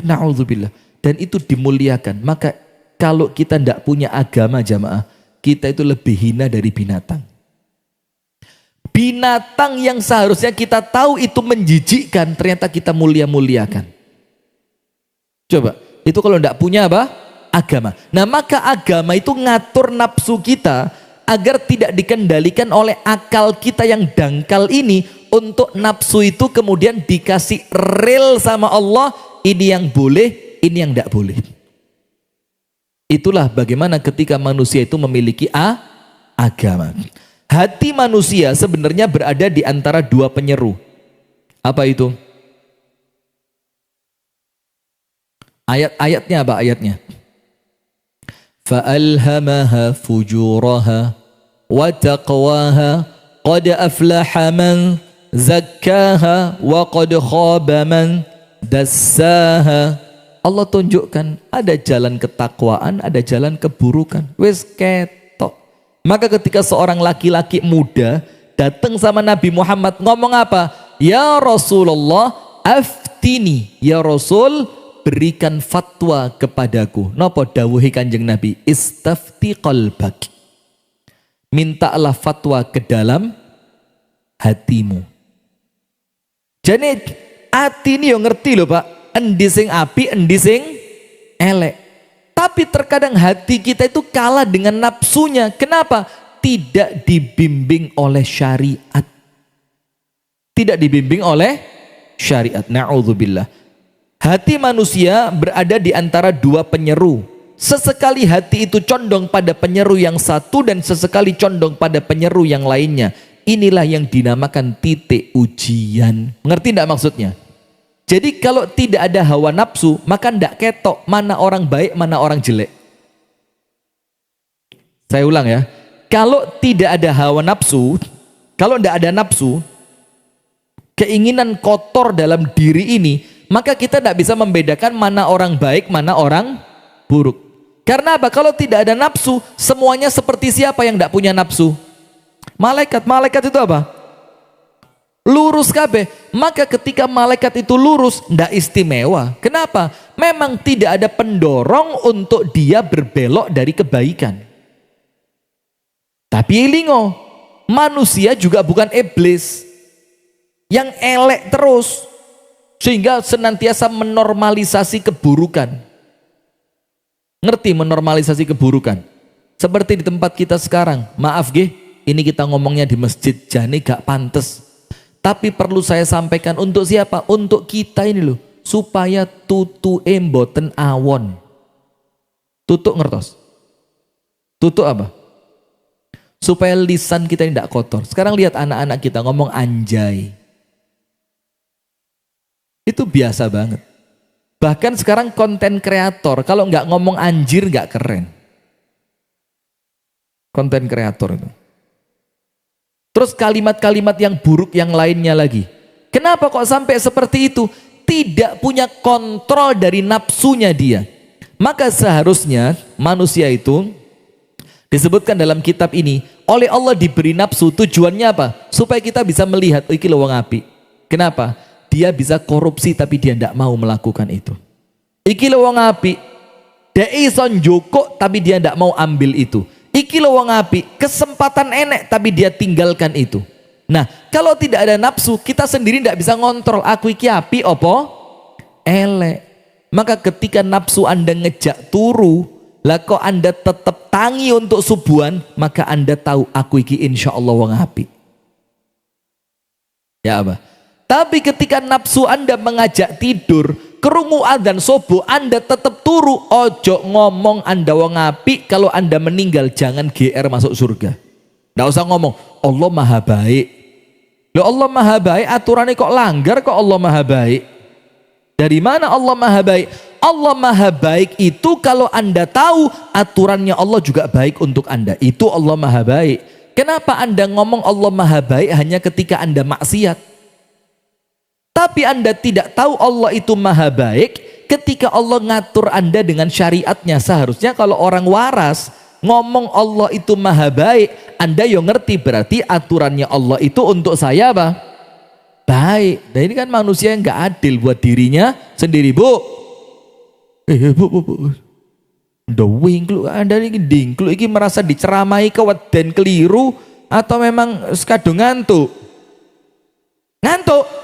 na'udzubillah. Dan itu dimuliakan. Maka kalau kita tidak punya agama jamaah, kita itu lebih hina dari binatang. Binatang yang seharusnya kita tahu itu menjijikkan, ternyata kita mulia-muliakan. Coba, itu kalau tidak punya apa? Agama. Nah maka agama itu ngatur nafsu kita agar tidak dikendalikan oleh akal kita yang dangkal ini, untuk nafsu itu kemudian dikasih rel sama Allah, ini yang boleh, ini yang tidak boleh. Itulah bagaimana ketika manusia itu memiliki agama. Hati manusia sebenarnya berada di antara dua penyeru. Apa itu? Ayat-ayatnya apa ayatnya? فَأَلْهَمَهَا فُجُورَهَا وَتَقْوَاهَا قَدْ أَفْلَحَ مَنْ زَكَّاهَا وَقَدْ خَابَ مَنْ دَسَّاهَا. Allah tunjukkan ada jalan ketakwaan, ada jalan keburukan. Wes ketok. Maka ketika seorang laki-laki muda datang sama Nabi Muhammad ngomong apa? Ya Rasulullah, aftini, ya Rasul, berikan fatwa kepadaku. Napa dawuhi Kanjeng Nabi? Istafti qalbak. Mintalah fatwa ke dalam hatimu. Jadi hati ini yang ngerti loh Pak, endi sing api, endi sing elek. Tapi terkadang hati kita itu kalah dengan nafsunya. Kenapa? Tidak dibimbing oleh syariat. Tidak dibimbing oleh syariat. Na'udzubillah. Hati manusia berada di antara dua penyeru. Sesekali hati itu condong pada penyeru yang satu dan sesekali condong pada penyeru yang lainnya. Inilah yang dinamakan titik ujian. Ngerti tidak maksudnya? Jadi kalau tidak ada hawa nafsu, maka tidak ketok mana orang baik, mana orang jelek. Saya ulang ya. Kalau tidak ada hawa nafsu, kalau tidak ada nafsu, keinginan kotor dalam diri ini, maka kita tidak bisa membedakan mana orang baik, mana orang buruk. Karena apa? Kalau tidak ada nafsu, semuanya seperti siapa yang tidak punya nafsu? Malaikat. Malaikat itu apa? Lurus kabeh. Maka ketika malaikat itu lurus, tidak istimewa. Kenapa? Memang tidak ada pendorong untuk dia berbelok dari kebaikan. Tapi elingo, manusia juga bukan iblis yang elek terus sehingga senantiasa menormalisasi keburukan. Ngerti menormalisasi keburukan? Seperti di tempat kita sekarang. Maaf nggih, ini kita ngomongnya di masjid, jane gak pantes. Tapi perlu saya sampaikan untuk siapa? Untuk kita ini loh, supaya tutu mboten awon. Tutuk ngertos? Tutuk apa? Supaya lisan kita tidak kotor. Sekarang lihat anak-anak kita ngomong anjay. Itu biasa banget. Bahkan sekarang konten kreator kalau nggak ngomong anjir nggak keren. Konten kreator itu. Terus kalimat-kalimat yang buruk yang lainnya lagi. Kenapa kok sampai seperti itu? Tidak punya kontrol dari nafsunya dia. Maka seharusnya manusia itu disebutkan dalam kitab ini, oleh Allah diberi nafsu, tujuannya apa? Supaya kita bisa melihat, oh iki lho wong apik. Kenapa? Dia bisa korupsi tapi dia tidak mau melakukan itu. Iki lho wong apik, dia iso njukuk tapi dia tidak mau ambil itu. Iki lho wong apik, kesempatan enek tapi dia tinggalkan itu. Nah, kalau tidak ada nafsu, kita sendiri tidak bisa ngontrol aku iki apik apa elek. Maka ketika nafsu Anda ngejak turu, lah kok Anda tetap tangi untuk subuhan, maka Anda tahu aku iki insya Allah wong apik. Ya apa? Tapi ketika nafsu Anda mengajak tidur, kerungu adzan subuh, Anda tetap turu. Ojo ngomong Anda wong apik, kalau Anda meninggal jangan GR masuk surga. Nggak usah ngomong Allah maha baik. Loh Allah maha baik, aturannya kok langgar kok Allah maha baik? Dari mana Allah maha baik? Allah maha baik itu kalau Anda tahu aturannya Allah juga baik untuk Anda. Itu Allah maha baik. Kenapa Anda ngomong Allah maha baik hanya ketika Anda maksiat? Tapi Anda tidak tahu Allah itu maha baik ketika Allah ngatur Anda dengan syariatnya. Seharusnya kalau orang waras ngomong Allah itu maha baik, Anda yang ngerti berarti aturannya Allah itu untuk saya apa? Baik. Dan ini kan manusia yang gak adil buat dirinya sendiri. Bu, bu. Wingklu Anda ini dingklu ini merasa diceramai keweden keliru atau memang sekadung ngantuk? Ngantuk.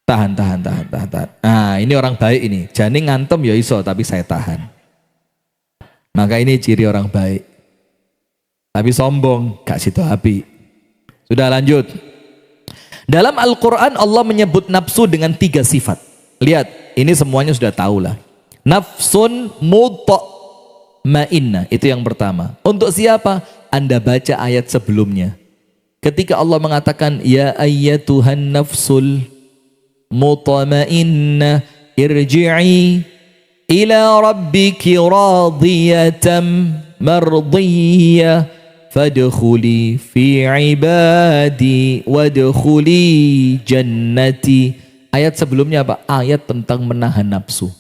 Tahan. Nah, ini orang baik ini. Jani ngantem ya iso, tapi saya tahan. Maka ini ciri orang baik. Tapi sombong, gak situ api. Sudah lanjut. Dalam Al-Quran Allah menyebut nafsu dengan 3 sifat. Lihat, ini semuanya sudah tahu lah. Nafsun mutmainnah, itu yang pertama. Untuk siapa? Anda baca ayat sebelumnya. Ketika Allah mengatakan, ya ayyatuhan nafsul mutmainnah irji'i ila rabbiki radiyatan mardiyah fadkhuli fi ibadi wadkhuli jannati. Ayat sebelumnya apa? Ayat tentang menahan nafsu.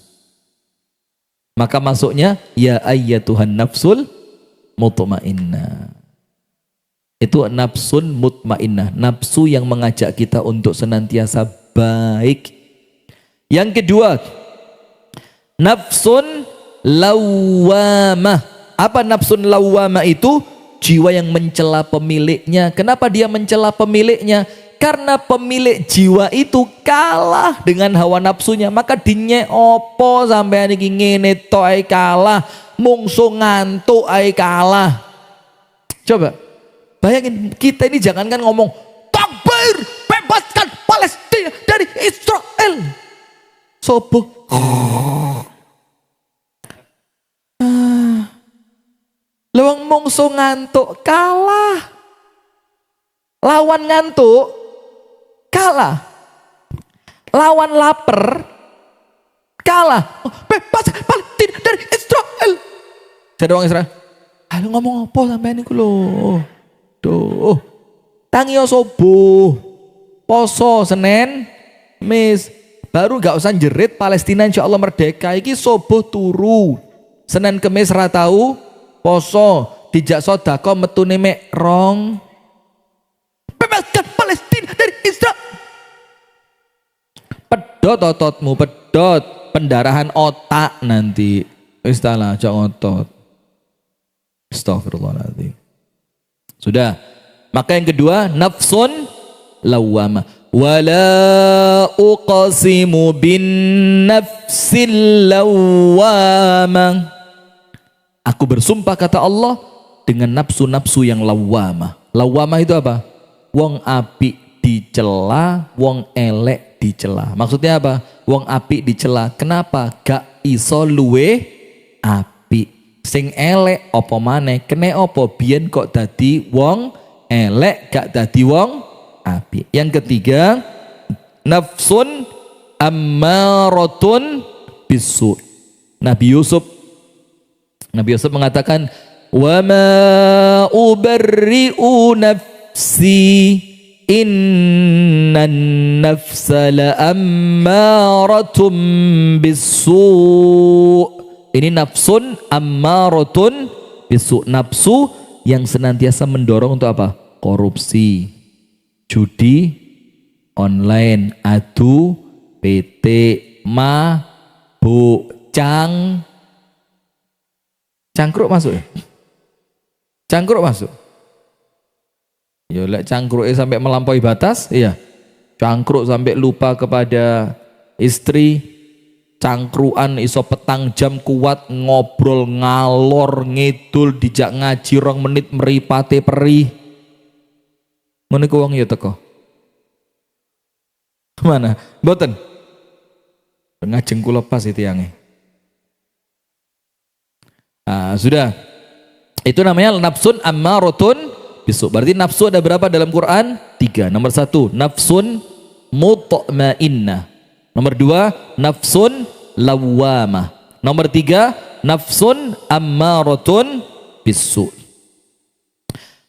Maka masuknya ya ayyatuhan nafsul mutmainnah. Itu nafsun mutmainnah, nafsu yang mengajak kita untuk senantiasa baik. Yang kedua, nafsun lawwamah. Apa nafsun lawwamah itu? Jiwa yang mencela pemiliknya. Kenapa dia mencela pemiliknya? Karena pemilik jiwa itu kalah dengan hawa nafsunya, maka dinye opo sampean iki ngene tok ae kalah, mungsu ngantuk ae kalah. Coba bayangin, kita ini jangankan ngomong takbir, bebaskan Palestina dari Israel. Sobo. Lewang mungsu ngantuk kalah. Lawan ngantuk kalah. Lawan lapar kalah. Bebas Palestina dari Israel. Saya doang Israel. Ayo ngomong apa sampean niku lho. Duh. Tangi subuh. Poso Senin, Mis. Baru gak usah jerit Palestina insyaallah merdeka. Iki subuh turu. Senin Kemis ra tau poso, dijak sedekah metune mek rong. Bebaskan Palestina dari Israel. Pedot ototmu, pedot, pendarahan otak nanti. Wis talah aja otot. Astagfirullahaladzim. Sudah. Maka yang kedua, nafsun lawwamah. Wala uqsimu bin nafsil lawwamah. Aku bersumpah kata Allah dengan nafsu-nafsu yang lawwamah. Lawwamah itu apa? Wong apik dicela, wong elek dicela. Maksudnya apa? Wong apik dicela. Kenapa? Gak iso luwe apik. Sing elek apa maneh? Kene apa biyen kok dadi wong elek gak dadi wong apik. Yang ketiga, nafsun ammaratun bisu. Nabi Yusuf mengatakan, wa ma ubarri'u nafsi innan nafsa la ammaratum bisu. Ini nafsun ammaratun bisu, nafsu yang senantiasa mendorong untuk apa? Korupsi, judi online, adu, PT, mabuk, cangkruk masuk ya? Cangkruk masuk. Ya lek cangkruknya sampai melampaui batas, iya. Cangkruk sampai lupa kepada istri, cangkruan iso petang jam kuat ngobrol ngalor ngidul dijak ngaji 2 menit meripate perih. Ngono ku wong ya teko. Mana? Mboten. Ngajeng kula pas itu yange. Nah, sudah. Itu namanya nafsun ammaratun bisu. Berarti nafsu ada berapa dalam Quran? 3. Nomor 1, nafsun mutmainnah. Nomor 2, nafsun lawwamah. Nomor 3, nafsun ammaratun bisu.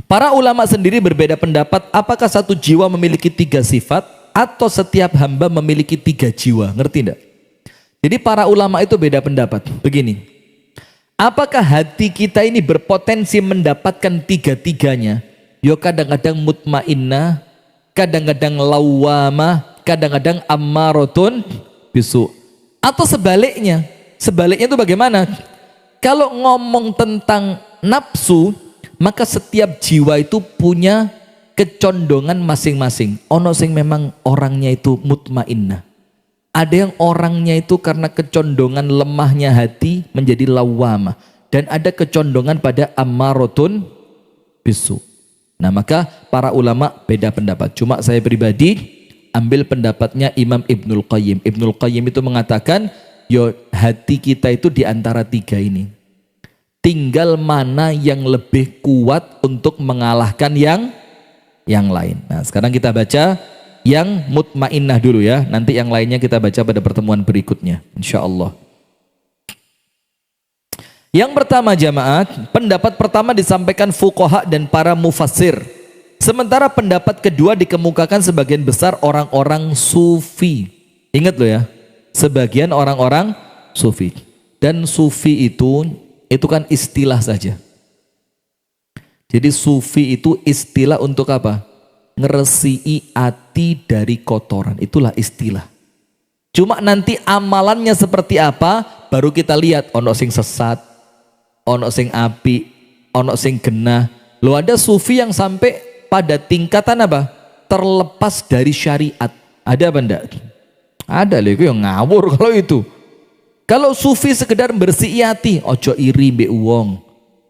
Para ulama sendiri berbeda pendapat apakah satu jiwa memiliki 3 sifat atau setiap hamba memiliki 3 jiwa. Ngerti enggak? Jadi para ulama itu beda pendapat. Begini. Apakah hati kita ini berpotensi mendapatkan 3-tiganya? Yo kadang-kadang mutmainnah, kadang-kadang lawwamah, kadang-kadang ammaratun bisu. Atau sebaliknya. Sebaliknya itu bagaimana? Kalau ngomong tentang nafsu, maka setiap jiwa itu punya kecondongan masing-masing. Ono sing memang orangnya itu mutmainnah. Ada yang orangnya itu karena kecondongan lemahnya hati menjadi lawwamah. Dan ada kecondongan pada ammaratun bisu. Nah maka para ulama beda pendapat. Cuma saya pribadi ambil pendapatnya Imam Ibnul Qayyim. Ibnul Qayyim itu mengatakan, yo hati kita itu di antara 3 ini. Tinggal mana yang lebih kuat untuk mengalahkan yang lain. Nah sekarang kita baca yang mutmainnah dulu ya. Nanti yang lainnya kita baca pada pertemuan berikutnya. Insya Allah. Yang pertama jamaah, pendapat pertama disampaikan fuqaha dan para mufassir. Sementara pendapat kedua dikemukakan sebagian besar orang-orang sufi. Ingat loh ya, sebagian orang-orang sufi. Dan sufi itu kan istilah saja. Jadi sufi itu istilah untuk apa? Ngeresii hati dari kotoran. Itulah istilah. Cuma nanti amalannya seperti apa baru kita lihat. Ono sing sesat, ono sing api, ono sing genah. Lo ada sufi yang sampai pada tingkatan apa? Terlepas dari syariat. Ada apa enggak? Ada loh, itu yang ngawur kalau itu. Kalau sufi sekedar bersih hati, ojo iri mbek wong,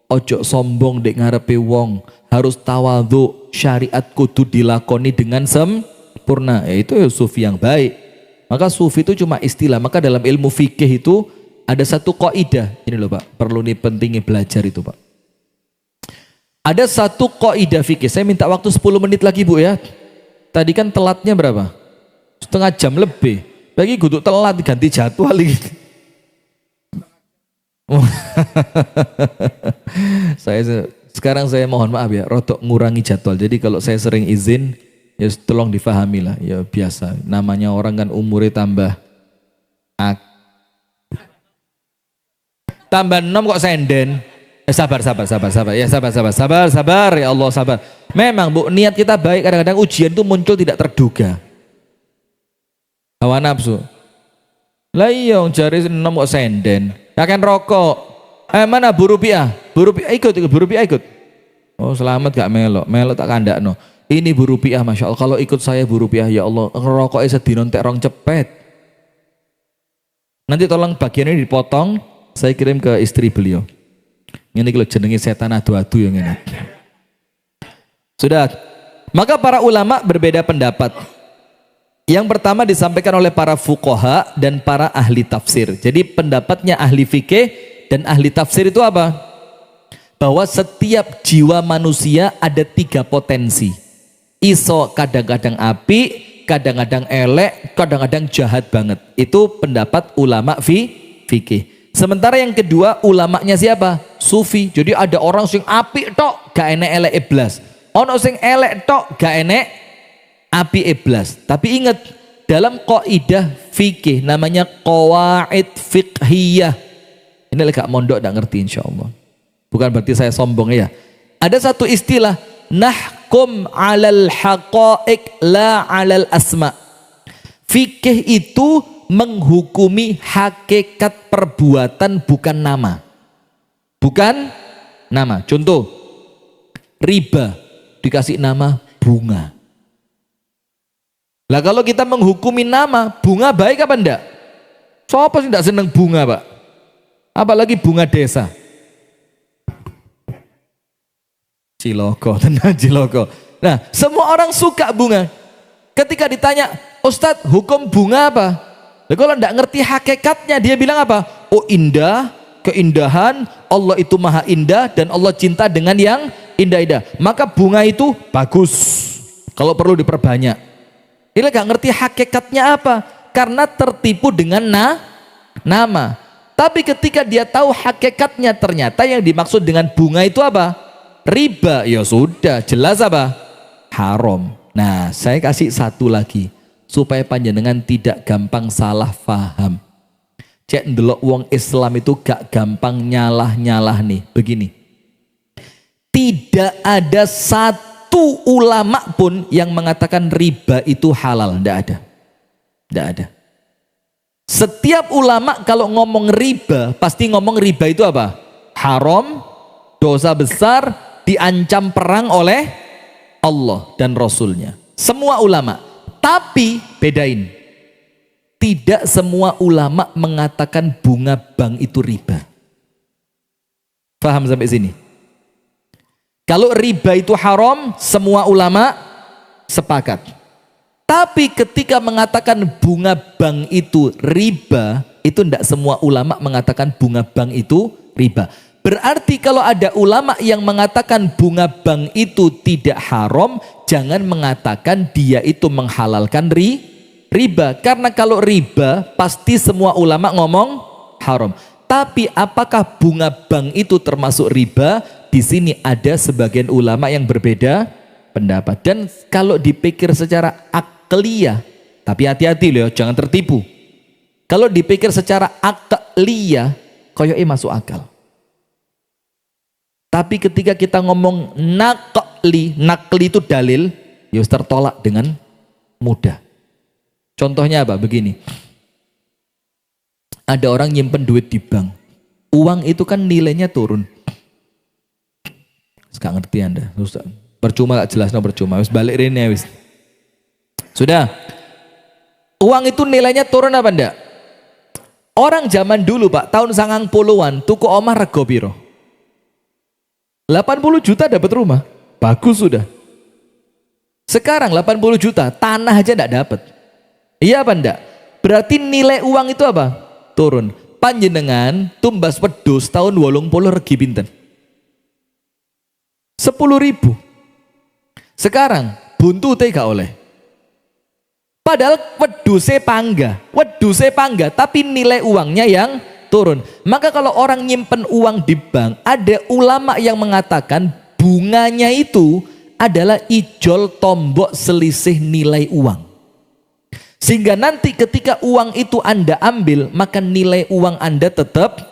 ojo sombong dek ngarepe wong, harus tawadhu, syariat kudu dilakoni dengan sempurna. Itu ya sufi yang baik. Maka sufi itu cuma istilah. Maka dalam ilmu fikih itu ada satu kaidah. Ini loh Pak, perlu nih pentingnya belajar itu Pak. Ada satu kaidah fikih. Saya minta waktu 10 menit lagi Bu ya. Tadi kan telatnya berapa? Setengah jam lebih. Bagi kudu telat ganti jadwal gitu. Sekarang saya mohon maaf ya, rodok ngurangi jadwal. Jadi kalau saya sering izin, ya tolong difahami lah. Ya biasa, namanya orang kan umurnya tambah 6 kok senden. Sabar. Ya sabar. Ya Allah sabar. Memang Bu, niat kita baik, kadang-kadang ujian itu muncul tidak terduga. Hawa nafsu. Lah iya jari 6 kok senden. Kakek rokok. Mana Bu Rupiah? Bu Rupiah ikut. Oh selamat gak melok tak kandakno. Ini Bu Rupiah, Masya Allah. Kalau ikut saya Bu Rupiah, ya Allah, ngerokoknya sedino entek rong cepet. Nanti tolong bagiannya dipotong, saya kirim ke istri beliau. Ini kalau jenengi setan adu-adu yang ini. Sudah. Maka para ulama berbeda pendapat. Yang pertama disampaikan oleh para fuqaha dan para ahli tafsir. Jadi pendapatnya ahli fikih dan ahli tafsir itu apa? Bahwa setiap jiwa manusia ada 3 potensi. Iso kadang-kadang api, kadang-kadang elek, kadang-kadang jahat banget. Itu pendapat ulama fikih. Sementara yang kedua ulamanya siapa? Sufi. Jadi ada orang sing api tok gak enek elek iblas. Ono sing elek tok gak enek api iblas. Tapi ingat, dalam kaidah fikih namanya qawaid fiqhiyah. Ini gak mondok gak ngerti insyaallah. Bukan berarti saya sombong ya. Ada satu istilah, nahkum 'alal haqa'iq la 'alal asma. Fikih itu menghukumi hakikat perbuatan bukan nama. Bukan nama. Contoh, riba dikasih nama bunga. Lah kalau kita menghukumi nama, bunga baik apa enggak? Siapa sih enggak seneng bunga Pak? Apalagi bunga desa. Ciloko, tenang ciloko. Nah, semua orang suka bunga. Ketika ditanya, Ustadz hukum bunga apa? Lah kalau enggak ngerti hakikatnya, dia bilang apa? Oh indah, keindahan, Allah itu maha indah dan Allah cinta dengan yang indah-indah. Maka bunga itu bagus. Kalau perlu diperbanyak. Dia gak ngerti hakikatnya apa, karena tertipu dengan nama. Tapi ketika dia tahu hakikatnya, ternyata yang dimaksud dengan bunga itu apa? Riba. Ya sudah, jelas apa? Haram. Nah, saya kasih satu lagi supaya panjenengan tidak gampang salah faham. Cek ndelok wong Islam itu gak gampang nyalah nih. Begini. Tidak ada satu ulama pun yang mengatakan riba itu halal. Tidak ada. Setiap ulama kalau ngomong riba pasti ngomong riba itu apa? Haram, dosa besar, diancam perang oleh Allah dan Rasulnya. Semua ulama. Tapi bedain, tidak semua ulama mengatakan bunga bank itu riba. Paham sampai sini? Kalau riba itu haram, semua ulama sepakat. Tapi ketika mengatakan bunga bank itu riba, itu tidak semua ulama mengatakan bunga bank itu riba. Berarti kalau ada ulama yang mengatakan bunga bank itu tidak haram, jangan mengatakan dia itu menghalalkan riba. Karena kalau riba, pasti semua ulama ngomong haram. Tapi apakah bunga bank itu termasuk riba? Di sini ada sebagian ulama yang berbeda pendapat. Dan kalau dipikir secara akliyah, tapi hati-hati loh, jangan tertipu. Kalau dipikir secara akliyah, koyoknya masuk akal. Tapi ketika kita ngomong nakli itu dalil, ya tertolak dengan mudah. Contohnya apa? Begini. Ada orang nyimpen duit di bank. Uang itu kan nilainya turun. Gak ngerti Anda. Percuma gak jelas, no percuma. Wis balik ini ya wis. Sudah. Uang itu nilainya turun apa enggak? Orang zaman dulu Pak, tahun 90-an, tuku omah rego piro? 80 juta dapat rumah. Bagus sudah. Sekarang 80 juta, tanah aja enggak dapat. Iya apa enggak? Berarti nilai uang itu apa? Turun. Panjenengan tumbas wedhus tahun 80 regi pinten? 10.000. Sekarang buntute gak oleh. Padahal wedhuse pangga, tapi nilai uangnya yang turun. Maka kalau orang nyimpen uang di bank, ada ulama yang mengatakan bunganya itu adalah ijol tombok selisih nilai uang. Sehingga nanti ketika uang itu Anda ambil, maka nilai uang Anda tetap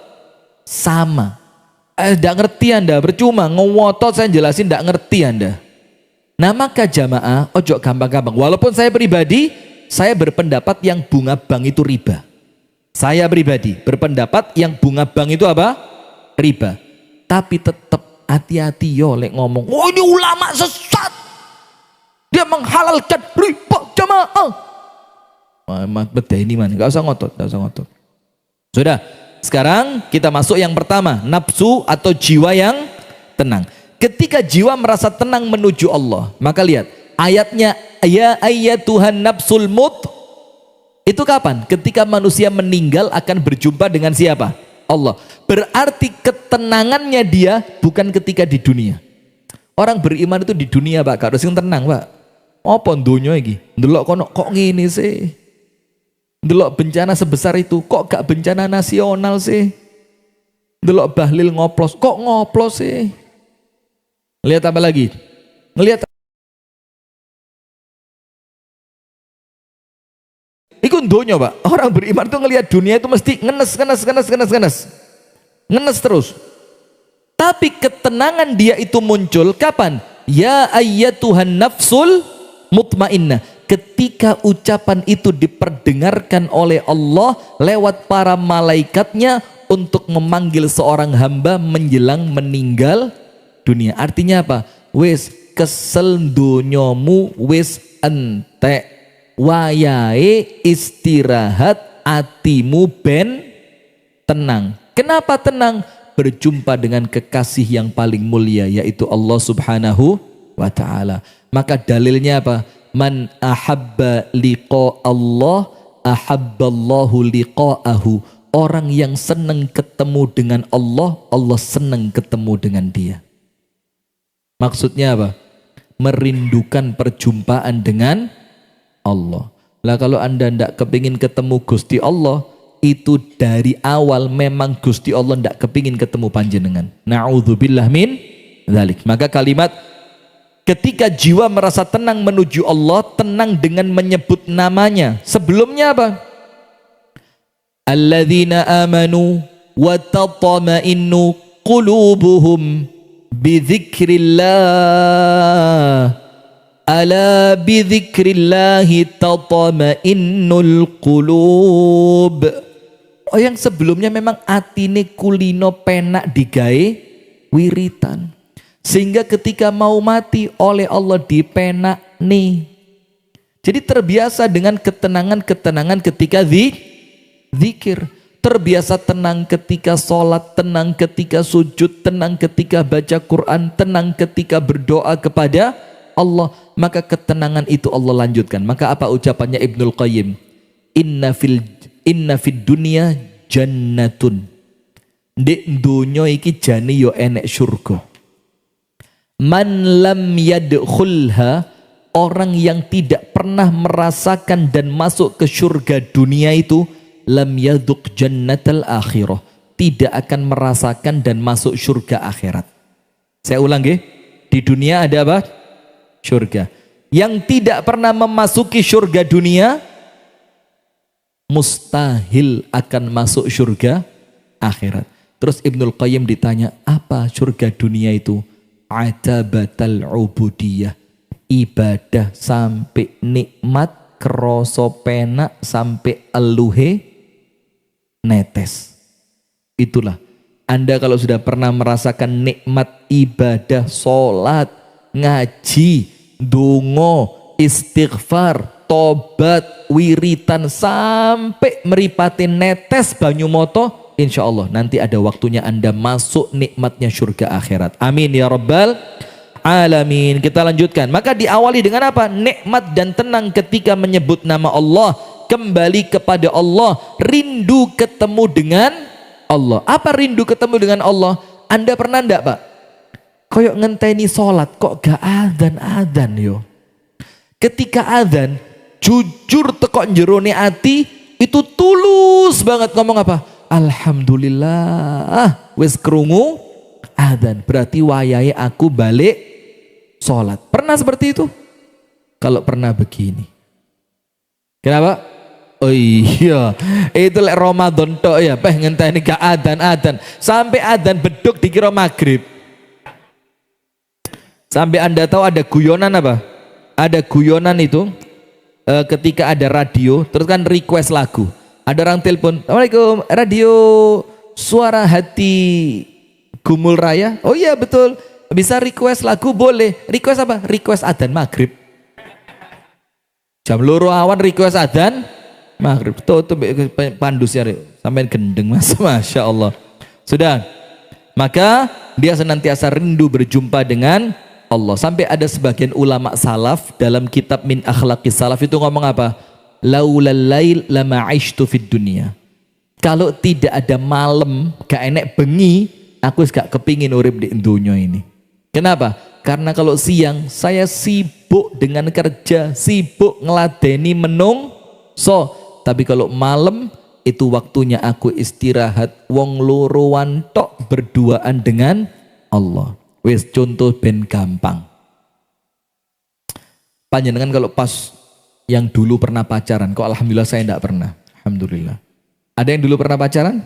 sama. Tidak ngerti Anda, percuma ngowotot saya jelasin, tidak ngerti Anda. Nah maka jamaah, ojo gampang-gampang. Walaupun saya pribadi, saya berpendapat yang bunga bank itu riba. Saya pribadi berpendapat yang bunga bank itu apa? Riba. Tapi tetap hati-hati yo lek ngomong, oh ini ulama sesat, dia menghalalkan riba jamaah. Beda ini man, gak usah ngotot. Sudah, sekarang kita masuk yang pertama, nafsu atau jiwa yang tenang. Ketika jiwa merasa tenang menuju Allah, maka lihat ayatnya, ya ayyatuhan nafsul mut. Itu kapan? Ketika manusia meninggal akan berjumpa dengan siapa? Allah. Berarti ketenangannya dia bukan ketika di dunia. Orang beriman itu di dunia Pak, gak harus yang tenang Pak. Apa dunia iki? Ndelok kok ngene sih? Ndelok bencana sebesar itu, kok gak bencana nasional sih? Ndelok Bahlil ngoplos, kok ngoplos sih? Lihat apa lagi? Ngelihat iku donya Pak. Orang beriman tuh ngelihat dunia itu mesti ngenes terus. Tapi ketenangan dia itu muncul kapan? Ya ayyatuhan nafsul mutmainnah. Ketika ucapan itu diperdengarkan oleh Allah lewat para malaikatnya untuk memanggil seorang hamba menjelang meninggal dunia. Artinya apa? Wis kesel dunyomu wis entek, wayahe istirahat, atimu ben tenang. Kenapa tenang? Berjumpa dengan kekasih yang paling mulia, yaitu Allah subhanahu wa ta'ala. Maka dalilnya apa? Man ahabba liqa Allah ahabballahu liqa'ahu. Orang yang senang ketemu dengan Allah, Allah senang ketemu dengan dia. Maksudnya apa? Merindukan perjumpaan dengan Allah. Lah kalau Anda tidak kepingin ketemu Gusti Allah, itu dari awal memang Gusti Allah tidak kepingin ketemu panjenengan. Na'udzubillah min dzalik. Maka kalimat ketika jiwa merasa tenang menuju Allah, tenang dengan menyebut namanya. Sebelumnya apa? Alladzina amanu wa tatma'innu qulubuhum bidzikrillah. Ala bidzikrillahi tatma'innul qulub. Oh, yang sebelumnya memang atine kulino penak digawe wiritan. Sehingga ketika mau mati oleh Allah dipenak nih. Jadi terbiasa dengan ketenangan-ketenangan ketika zikir. Terbiasa tenang ketika sholat, tenang ketika sujud, tenang ketika baca Quran, tenang ketika berdoa kepada Allah. Maka ketenangan itu Allah lanjutkan. Maka apa ucapannya Ibnul Qayyim? Inna fid dunya jannatun. Di dunya iki jane yo enek surga. Man lam yadkhulha, orang yang tidak pernah merasakan dan masuk ke surga dunia itu, lam yaduk jannatal akhirah, tidak akan merasakan dan masuk surga akhirat. Saya ulang ya, di dunia ada apa? Surga. Yang tidak pernah memasuki surga dunia, mustahil akan masuk surga akhirat. Terus Ibnul Qayyim ditanya, apa surga dunia itu? Adabatal ubudiyah. Ibadah sampai nikmat, kroso penak, sampai eluhe netes. Itulah. Anda kalau sudah pernah merasakan nikmat ibadah, sholat, ngaji, dungo, istighfar, tobat, wiritan, sampai meripati netes banyu moto, insya Allah nanti ada waktunya Anda masuk nikmatnya surga akhirat. Amin ya rabbal alamin. Kita lanjutkan. Maka diawali dengan apa? Nikmat dan tenang ketika menyebut nama Allah, kembali kepada Allah, rindu ketemu dengan Allah. Apa rindu ketemu dengan Allah? Anda pernah enggak Pak? Koyok ngenteni sholat kok gak adzan yo. Ketika adzan, jujur tekok jerone ati itu tulus banget ngomong apa? Alhamdulillah wis krungu adzan, berarti wayahe aku balik sholat. Pernah seperti itu? Kalau pernah begini. Kenapa? Oh iya, itu lek Ramadan tok ya, ngenteni gak adzan sampai adzan beduk dikira maghrib. Sampai Anda tahu ada guyonan apa? Ada guyonan itu ketika ada radio, terus kan request lagu. Ada orang telepon, Assalamualaikum, radio Suara Hati Gumul Raya. Oh iya betul, bisa request lagu boleh. Request apa? Request adzan maghrib. Jam loro awan request adzan maghrib. Tutup pandusnya sampai gendeng mas. Masya Allah. Sudah. Maka dia senantiasa rindu berjumpa dengan Allah. Sampai ada sebagian ulama salaf dalam kitab Min Akhlaqis Salaf itu ngomong apa? Laulal lail lama aishtu fid dunia. Kalau tidak ada malam, gak enek bengi, aku gak kepingin urip di dunia ini. Kenapa? Karena kalau siang saya sibuk dengan kerja, sibuk ngeladeni menung. Tapi kalau malam itu waktunya aku istirahat, wong lorowan tok berduaan dengan Allah. Wis contoh ben gampang. Panjenengan kalau pas yang dulu pernah pacaran, kok alhamdulillah saya enggak pernah. Alhamdulillah. Ada yang dulu pernah pacaran?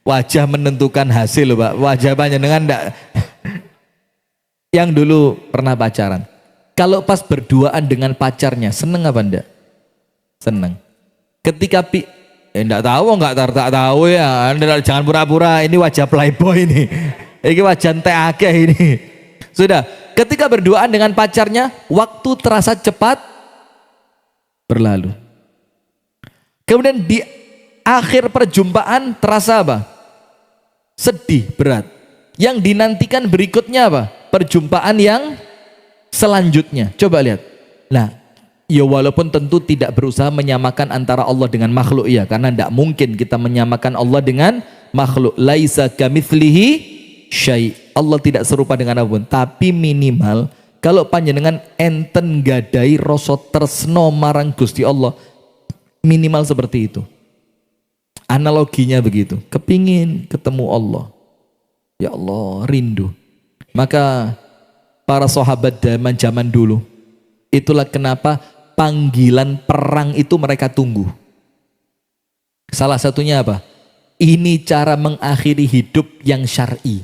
Wajah menentukan hasil loh Pak. Wajah panjenengan enggak. Yang dulu pernah pacaran. Kalau pas berduaan dengan pacarnya, seneng apa enggak? Seneng. Ketika enggak tahu, enggak tahu ya. Anda jangan pura-pura, ini wajah playboy ini. Ini wajah TAG ini. Sudah, ketika berduaan dengan pacarnya, waktu terasa cepat berlalu. Kemudian di akhir perjumpaan terasa apa? Sedih, berat. Yang dinantikan berikutnya apa? Perjumpaan yang selanjutnya. Coba lihat. Nah, ya walaupun tentu tidak berusaha menyamakan antara Allah dengan makhluk ya, karena tidak mungkin kita menyamakan Allah dengan makhluk. Laisa kamitslihi syai'. Allah tidak serupa dengan apapun, tapi minimal kalau panjenengan enten gadai rasa tresno marang Gusti Allah, minimal seperti itu. Analoginya begitu. Kepingin ketemu Allah. Ya Allah, rindu. Maka para sahabat zaman dulu, itulah kenapa panggilan perang itu mereka tunggu. Salah satunya apa? Ini cara mengakhiri hidup yang syar'i.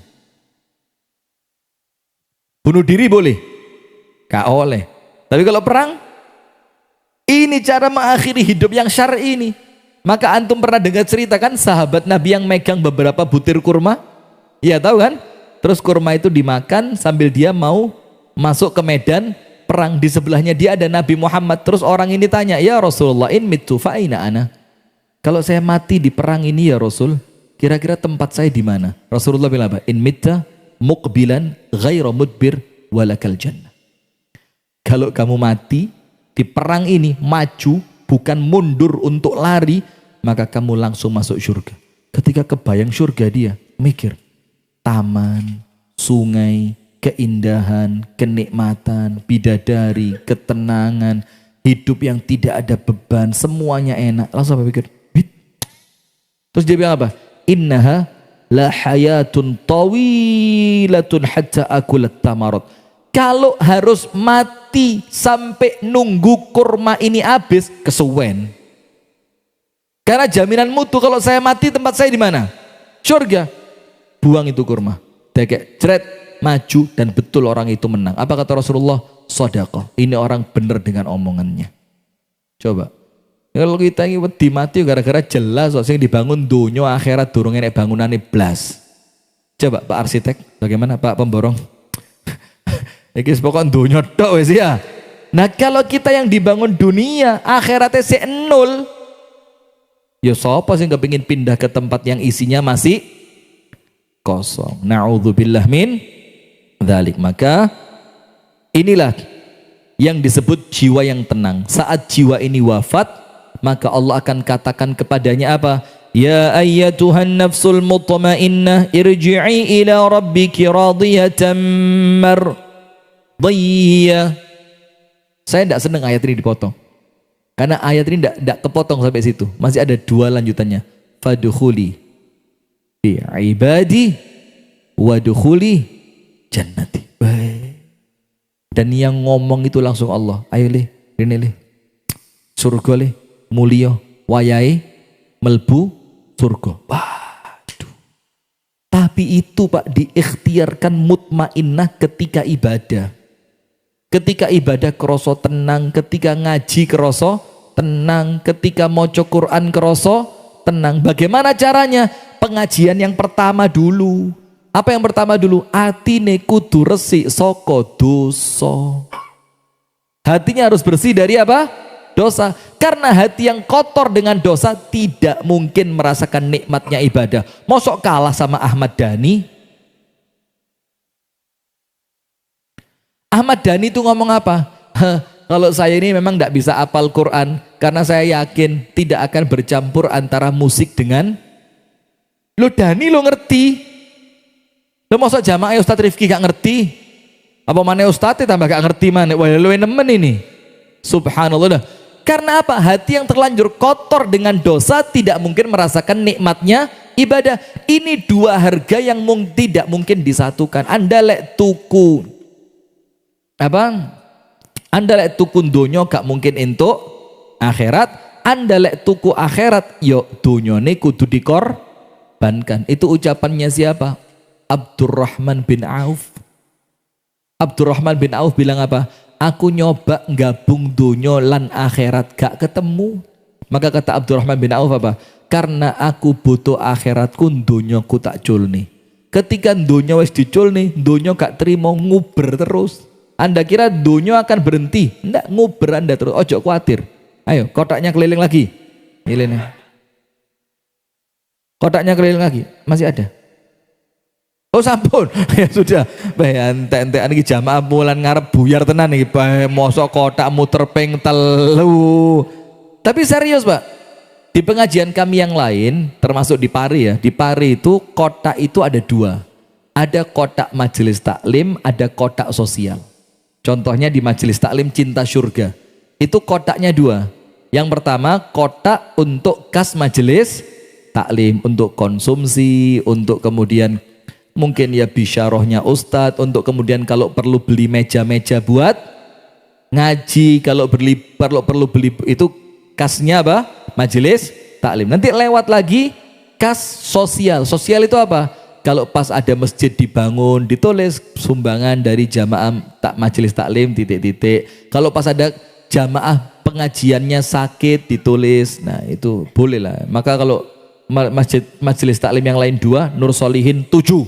Bunuh diri boleh? Gak oleh. Tapi kalau perang, ini cara mengakhiri hidup yang syar'i ini. Maka antum pernah dengar cerita kan sahabat Nabi yang megang beberapa butir kurma? Iya tahu kan? Terus kurma itu dimakan sambil dia mau masuk ke medan perang. Di sebelahnya dia ada Nabi Muhammad. Terus orang ini tanya, ya Rasulullah, in mitu fa aina ana? Kalau saya mati di perang ini ya Rasul, kira-kira tempat saya di mana? Rasulullah bilang apa? In mitta muqbilan ghairu mudbir walakal jannah. Kalau kamu mati di perang ini maju, bukan mundur untuk lari, maka kamu langsung masuk surga. Ketika kebayang surga dia mikir, taman, sungai, keindahan, kenikmatan, bidadari, ketenangan, hidup yang tidak ada beban, semuanya enak. Langsung apa pikir? Terus dia bilang apa? Innaha la hayatun tawilatun hatta akulat tamarat. Kalau harus mati sampai nunggu kurma ini habis, kesuwen. Karena jaminan mutu, kalau saya mati tempat saya di mana? Surga. Buang itu kurma. Dekek, jeret, maju, dan betul orang itu menang. Apa kata Rasulullah? Sodaqah. Ini orang benar dengan omongannya. Coba. Kalau kita ini mati gara-gara jelas yang dibangun dunia akhirat durung enek bangunane blas. Coba Pak arsitek, bagaimana Pak pemborong? Iki pokok dunia tok wis ya. Nah, kalau kita yang dibangun dunia, akhiratnya sik nol. Ya sapa sih kepingin pindah ke tempat yang isinya masih kosong. Na'udzubillah min dzalik. Maka inilah yang disebut jiwa yang tenang. Saat jiwa ini wafat, maka Allah akan katakan kepadanya apa? Ya ayyatuhan nafsul mutmainnah irji'i ila rabbiki radiyatan mardiyah. Saya tidak senang ayat ini dipotong. Karena ayat ini tidak kepotong sampai situ. Masih ada dua lanjutannya. Fadkhuli fi ibadi wadkhuli jannati. Dan yang ngomong itu langsung Allah. Ayo le, rene le. Surga le, mulia, wayai, melbu, surga. Waduh. Tapi itu Pak diikhtiarkan mutmainnah ketika ibadah. Ketika ibadah keroso tenang, ketika ngaji keroso tenang, ketika maca Quran keroso tenang. Bagaimana caranya? Pengajian yang pertama dulu. Apa yang pertama dulu? Atine kudu resik saka dosa. Hatinya harus bersih dari apa? Dosa. Karena hati yang kotor dengan dosa tidak mungkin merasakan nikmatnya ibadah. Mosok kalah sama Ahmad Dhani? Ahmad Dhani itu ngomong apa? Kalau saya ini memang tidak bisa apal Quran karena saya yakin tidak akan bercampur antara musik dengan lo Dhani lo ngerti. Lo masa jamaah Ustadz Rifki gak ngerti? Apa mana Ustadz tambah gak ngerti mana? Wah lo nemen ini. Subhanallah. Karena apa? Hati yang terlanjur kotor dengan dosa tidak mungkin merasakan nikmatnya ibadah. Ini dua harga yang tidak mungkin disatukan. Anda lek tuku apa? Anda lek tuku dunya gak mungkin entuk akhirat. Anda lek tuku akhirat yo dunyane kudu dikorbankan. Itu ucapannya siapa? Abdurrahman bin Auf. Abdurrahman bin Auf bilang apa? Aku nyoba gabung dunya lan akhirat gak ketemu. Maka kata Abdurrahman bin Auf apa? Karena aku butuh akhiratku, dunyaku tak culni. Ketika dunya wis diculni, dunya gak terima, nguber terus. Anda kira dunia akan berhenti? Enggak, nguber Anda terus. Ojo khawatir. Ayo, kotaknya keliling lagi. Ini. Kotaknya keliling lagi. Masih ada. Oh sampun. Ya sudah. Ente-entean iki jamaah mulan ngarep buyar tenan iki. Mosok kotak muter ping 3. Tapi serius, Pak. Di pengajian kami yang lain, termasuk di Pari ya. Di Pari itu kotak itu ada 2. Ada kotak majelis taklim, ada kotak sosial. Contohnya di majelis taklim Cinta Surga. Itu kotaknya 2. Yang pertama kotak untuk kas majelis taklim, untuk konsumsi, untuk kemudian mungkin ya bisyarahnya Ustadz, untuk kemudian kalau perlu beli meja-meja buat ngaji, kalau perlu beli itu kasnya apa? Majelis taklim. Nanti lewat lagi kas sosial. Sosial itu apa? Kalau pas ada masjid dibangun, ditulis sumbangan dari jamaah majelis taklim titik-titik. Kalau pas ada jamaah pengajiannya sakit ditulis. Nah itu boleh lah. Maka kalau majelis taklim yang lain 2, Nur Solihin 7.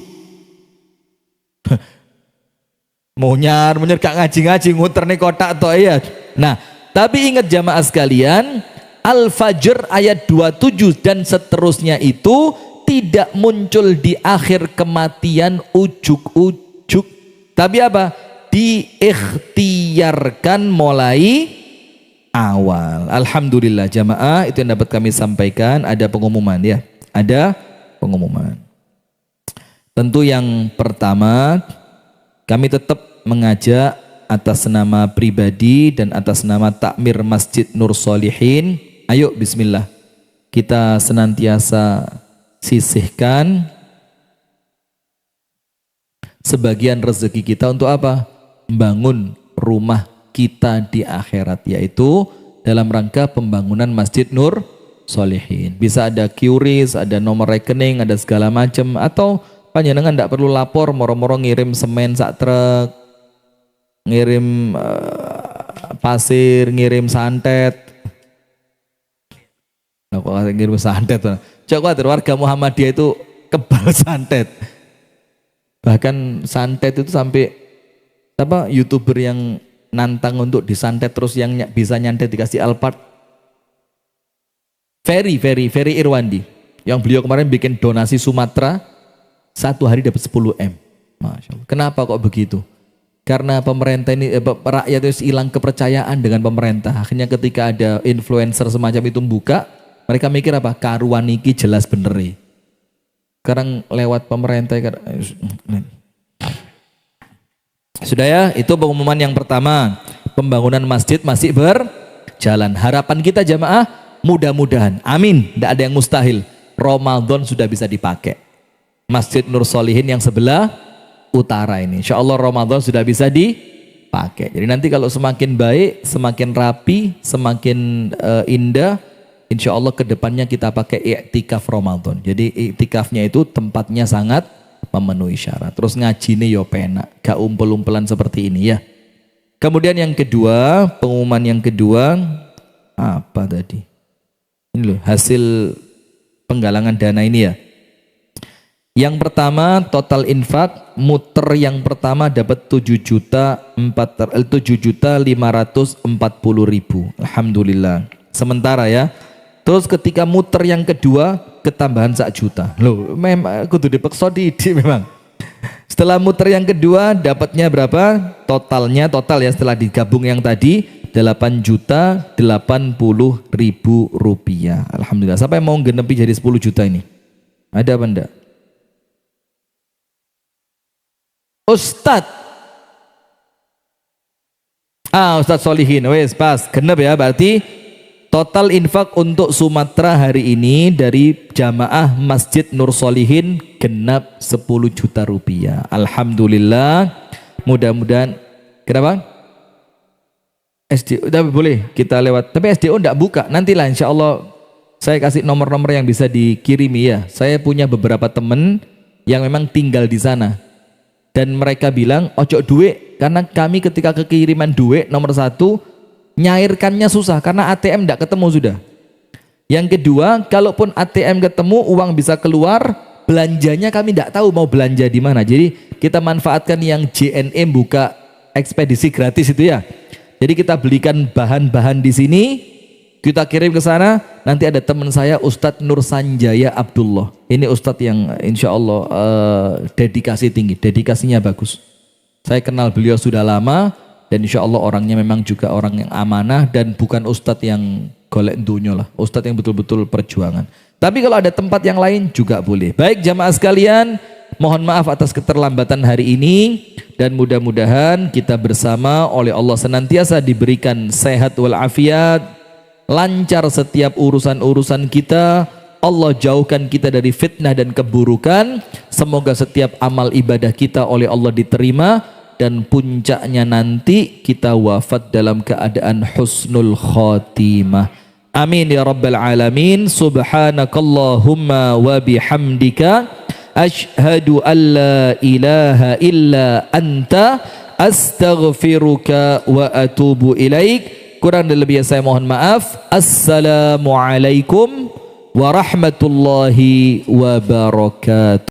Munyar gak ngaji-ngaji nguter nih kotak toh ya. Nah tapi ingat jamaah sekalian, Al-Fajr ayat 27 dan seterusnya itu tidak muncul di akhir kematian ujuk-ujuk, tapi apa? Diikhtiarkan mulai awal. Alhamdulillah jamaah, itu yang dapat kami sampaikan. Ada pengumuman ya, ada pengumuman. Tentu yang pertama, kami tetap mengajak atas nama pribadi dan atas nama Takmir Masjid Nur Solihin. Ayo bismillah, kita senantiasa sisihkan sebagian rezeki kita untuk apa? membangun rumah kita di akhirat, yaitu dalam rangka pembangunan Masjid Nur Sholihin. Bisa ada QRIS, ada nomor rekening, ada segala macam, atau panjenengan tidak perlu lapor, moro-moro ngirim semen sak truk, ngirim pasir, ngirim santet. Nah, kok ngirim santet? Coba warga Muhammadiyah itu kebal santet. Bahkan santet itu sampai apa YouTuber yang nantang untuk disantet terus yang bisa nyantet dikasih Alphard. Ferry Irwandi yang beliau kemarin bikin donasi Sumatera 1 hari dapat 10 M. Masya Allah. Kenapa kok begitu? Karena pemerintah ini rakyat itu hilang kepercayaan dengan pemerintah. Akhirnya ketika ada influencer semacam itu buka, mereka mikir apa? Karuan iki jelas bener. Sekarang lewat pemerintah. Sudah ya, itu pengumuman yang pertama. Pembangunan masjid masih berjalan. Harapan kita jamaah, mudah-mudahan, amin, tidak ada yang mustahil, Ramadan sudah bisa dipakai. Masjid Nur Sholihin yang sebelah utara ini, insya Allah Ramadan sudah bisa dipakai. Jadi nanti kalau semakin baik, semakin rapi, semakin indah, insya Allah kedepannya kita pakai i'tikaf Ramadan. Jadi i'tikafnya itu tempatnya sangat memenuhi syarat. Terus ngaji nih yo penak, gak umpel-umpelan seperti ini ya. Kemudian yang kedua, pengumuman yang kedua apa tadi? Ini loh hasil penggalangan dana ini ya. Yang pertama total infak muter yang pertama dapat 7.540.000. Alhamdulillah. Sementara ya. Terus ketika muter yang kedua ketambahan 1 juta. Loh, memang kudu dipeksa didik memang. Setelah muter yang kedua dapatnya berapa? Total ya setelah digabung yang tadi 8.080.000 rupiah. Alhamdulillah. Siapa yang mau genepi jadi 10 juta ini? Ada apa enggak? Ustadz Sholihin, wes pas genep ya, berarti total infak untuk Sumatera hari ini dari jamaah Masjid Nur Sholihin genap 10 juta rupiah. Alhamdulillah. Mudah-mudahan. Kenapa? SDO tapi boleh kita lewat, tapi SDO enggak buka, nantilah insya Allah saya kasih nomor-nomor yang bisa dikirimi ya. Saya punya beberapa teman yang memang tinggal di sana dan mereka bilang ojo duit, karena kami ketika kekiriman duit nomor 1 nyairkannya susah karena ATM enggak ketemu sudah. Yang kedua, kalaupun ATM ketemu uang bisa keluar, belanjanya kami enggak tahu mau belanja di mana. Jadi kita manfaatkan yang JNM buka ekspedisi gratis itu ya. Jadi kita belikan bahan-bahan di sini, kita kirim ke sana. Nanti ada teman saya Ustadz Nur Sanjaya Abdullah. Ini Ustadz yang insya Allah dedikasi tinggi, dedikasinya bagus. Saya kenal beliau sudah lama dan insya Allah orangnya memang juga orang yang amanah dan bukan Ustadz yang golek dunya lah. Ustadz yang betul-betul perjuangan. Tapi kalau ada tempat yang lain juga boleh. Baik jamaah sekalian, mohon maaf atas keterlambatan hari ini. Dan mudah-mudahan kita bersama oleh Allah senantiasa diberikan sehat walafiat, lancar setiap urusan-urusan kita, Allah jauhkan kita dari fitnah dan keburukan. Semoga setiap amal ibadah kita oleh Allah diterima dan puncaknya nanti kita wafat dalam keadaan husnul khatimah. Amin ya rabbal alamin. Subhanakallahumma wa bihamdika Ashhadu an la ilaha illa anta astaghfiruka wa atubu ilaik. Kurang dan lebih saya mohon maaf. Assalamualaikum warahmatullahi wabarakatuh.